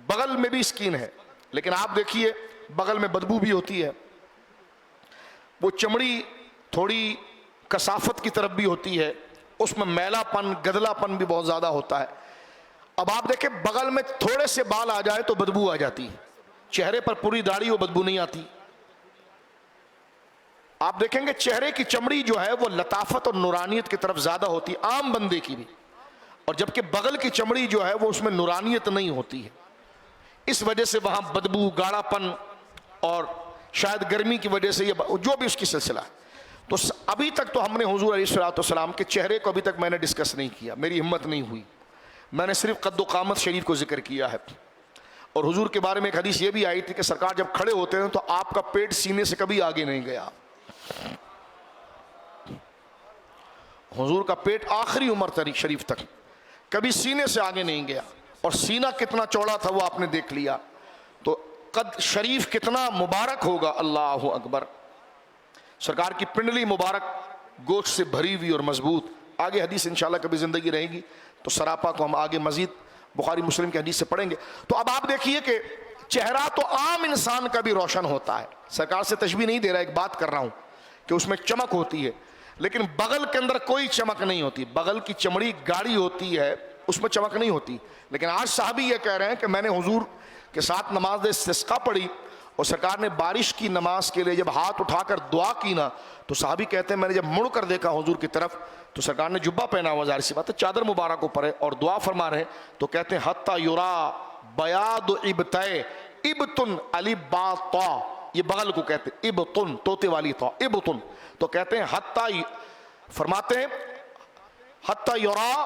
بغل میں بھی اسکین ہے لیکن آپ دیکھیے بغل میں بدبو بھی ہوتی ہے. وہ چمڑی تھوڑی کثافت کی طرف بھی ہوتی ہے, اس میں میلا پن گدلا پن بھی بہت زیادہ ہوتا ہے. اب آپ دیکھیں بغل میں تھوڑے سے بال آ جائے تو بدبو آ جاتی, چہرے پر پوری داڑھی وہ بدبو نہیں آتی. آپ دیکھیں گے چہرے کی چمڑی جو ہے وہ لطافت اور نورانیت کی طرف زیادہ ہوتی ہے عام بندے کی بھی, اور جبکہ بغل کی چمڑی جو ہے وہ اس میں نورانیت نہیں ہوتی ہے. اس وجہ سے وہاں بدبو, گاڑھا پن اور شاید گرمی کی وجہ سے یہ جو بھی اس کی سلسلہ ہے. تو ابھی تک تو ہم نے حضور علیہ السلام کے چہرے کو ابھی تک میں نے ڈسکس نہیں کیا, میری ہمت نہیں ہوئی. میں نے صرف قد و قامت شریف کو ذکر کیا ہے. اور حضور کے بارے میں ایک حدیث یہ بھی آئی تھی کہ سرکار جب کھڑے ہوتے ہیں تو آپ کا پیٹ سینے سے کبھی آگے نہیں گیا. حضور کا پیٹ آخری عمر شریف تک کبھی سینے سے آگے نہیں گیا, اور سینہ کتنا چوڑا تھا وہ آپ نے دیکھ لیا. تو قد شریف کتنا مبارک ہوگا, اللہ اکبر. سرکار کی پنڈلی مبارک گوشت سے بھری ہوئی اور مضبوط. آگے حدیث انشاءاللہ کبھی زندگی رہے گی تو سراپا کو ہم آگے مزید بخاری مسلم کی حدیث سے پڑھیں گے. تو اب آپ دیکھیے کہ چہرہ تو عام انسان کا بھی روشن ہوتا ہے, سرکار سے تشبیہ نہیں دے رہا, ایک بات کر رہا ہوں کہ اس میں چمک ہوتی ہے, لیکن بغل کے اندر کوئی چمک نہیں ہوتی. بغل کی چمڑی گاڑھی ہوتی ہے, اس میں چمک نہیں ہوتی. لیکن آج صحابی یہ کہہ رہے ہیں کہ میں نے حضور کے ساتھ نماز استسقاء پڑھی اور سرکار نے بارش کی نماز کے لیے جب ہاتھ اٹھا کر دعا کی نا, تو صحابی کہتے ہیں میں نے جب مڑ کر دیکھا حضور کی طرف تو سرکار نے جبہ پہنا ہوا, ظاہر سی بات ہے چادر مبارک اوپر ہے, اور دعا فرما رہے ہیں. تو کہتے ہیں حتی یرا بیاض ابطے, ابتن الف با طا, یہ بغل کو کہتے ہیں ابتن, طوطے والی طا, ابتن. تو کہتے ہیں حتی, فرماتے ہیں حتی یرا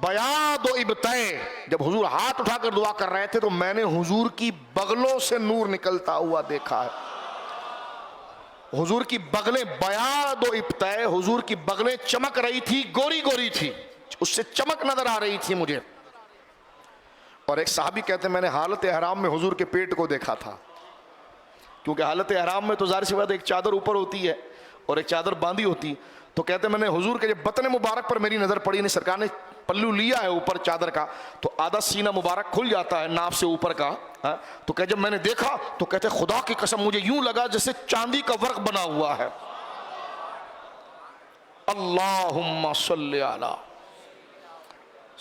بیاض ابطے, جب حضور ہاتھ اٹھا کر دعا کر رہے تھے تو میں نے حضور کی بغلوں سے نور نکلتا ہوا دیکھا ہے. حضور کی بغلیں بیاض و ابطے, حضور کی بغلیں چمک رہی تھی, گوری گوری تھی, اس سے چمک نظر آ رہی تھی مجھے. اور ایک صحابی کہتے ہیں میں نے حالت احرام میں حضور کے پیٹ کو دیکھا تھا, کیونکہ حالت احرام میں تو ظاہر سی بات ایک چادر اوپر ہوتی ہے اور ایک چادر باندھی ہوتی، تو کہتے میں نے حضور کے جب بطن مبارک پر میری نظر پڑی، نہیں سرکار نے پلو لیا ہے اوپر چادر کا تو آدھا سینہ مبارک کھل جاتا ہے ناف سے اوپر کا، تو کہ جب میں نے دیکھا تو کہتے خدا کی قسم مجھے یوں لگا جیسے چاندی کا ورق بنا ہوا ہے۔ اللہم صلی علی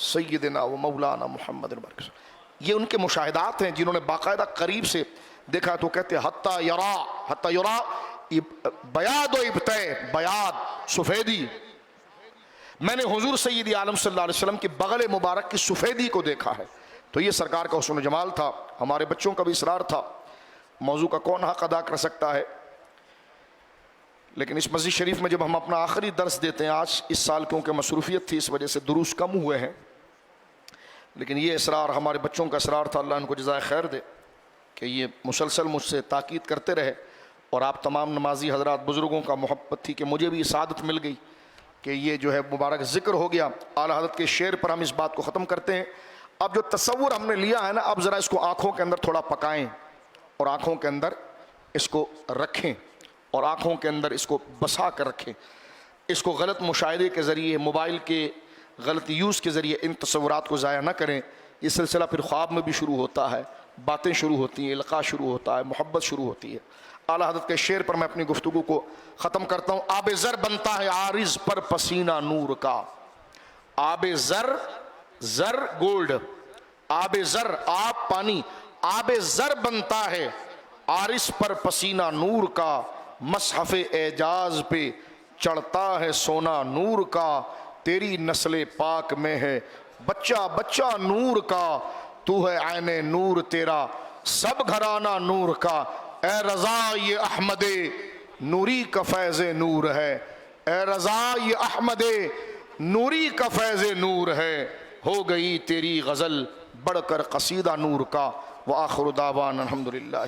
سیدنا و مولانا محمد البرک۔ یہ ان کے مشاہدات ہیں جنہوں نے باقاعدہ قریب سے دیکھا، تو کہتے حتی یرا بیاد و ابتع، بیاد سفیدی، میں نے حضور سیدی عالم صلی اللہ علیہ وسلم کی بغل مبارک کی سفیدی کو دیکھا ہے۔ تو یہ سرکار کا حسن و جمال تھا، ہمارے بچوں کا بھی اصرار تھا۔ موضوع کا کون حق ادا کر سکتا ہے، لیکن اس مسجد شریف میں جب ہم اپنا آخری درس دیتے ہیں، آج اس سال کیونکہ مصروفیت تھی اس وجہ سے دروس کم ہوئے ہیں، لیکن یہ اصرار ہمارے بچوں کا اصرار تھا، اللہ ان کو جزائے خیر دے کہ یہ مسلسل مجھ سے تاکید کرتے رہے، اور آپ تمام نمازی حضرات بزرگوں کا محبت تھی کہ مجھے بھی سعادت مل گئی کہ یہ جو ہے مبارک ذکر ہو گیا۔ اعلیٰ حضرت کے شعر پر ہم اس بات کو ختم کرتے ہیں۔ اب جو تصور ہم نے لیا ہے نا، اب ذرا اس کو آنکھوں کے اندر تھوڑا پکائیں اور آنکھوں کے اندر اس کو رکھیں اور آنکھوں کے اندر اس کو بسا کر رکھیں۔ اس کو غلط مشاہدے کے ذریعے، موبائل کے غلط یوز کے ذریعے ان تصورات کو ضائع نہ کریں۔ یہ سلسلہ پھر خواب میں بھی شروع ہوتا ہے، باتیں شروع ہوتی ہیں، القاء شروع ہوتا ہے، محبت شروع ہوتی ہے۔ اعلیٰ حضرت کے شعر پر میں اپنی گفتگو کو ختم کرتا ہوں۔ آب زر بنتا ہے عارض پر پسینہ نور کا، آب زر، زر گولڈ، آب زر آب پانی، آب زر بنتا ہے عارض پر پسینہ نور کا، مصحف اعجاز پہ چڑھتا ہے سونا نور کا، تیری نسل پاک میں ہے بچہ بچہ نور کا، تو ہے عین نور تیرا سب گھرانہ نور کا، اے رضا یہ احمد نوری کا فیض نور ہے، اے رضا یہ احمد نوری کا فیض نور ہے، ہو گئی تیری غزل بڑھ کر قصیدہ نور کا۔ وآخر دعوانا الحمدللہ۔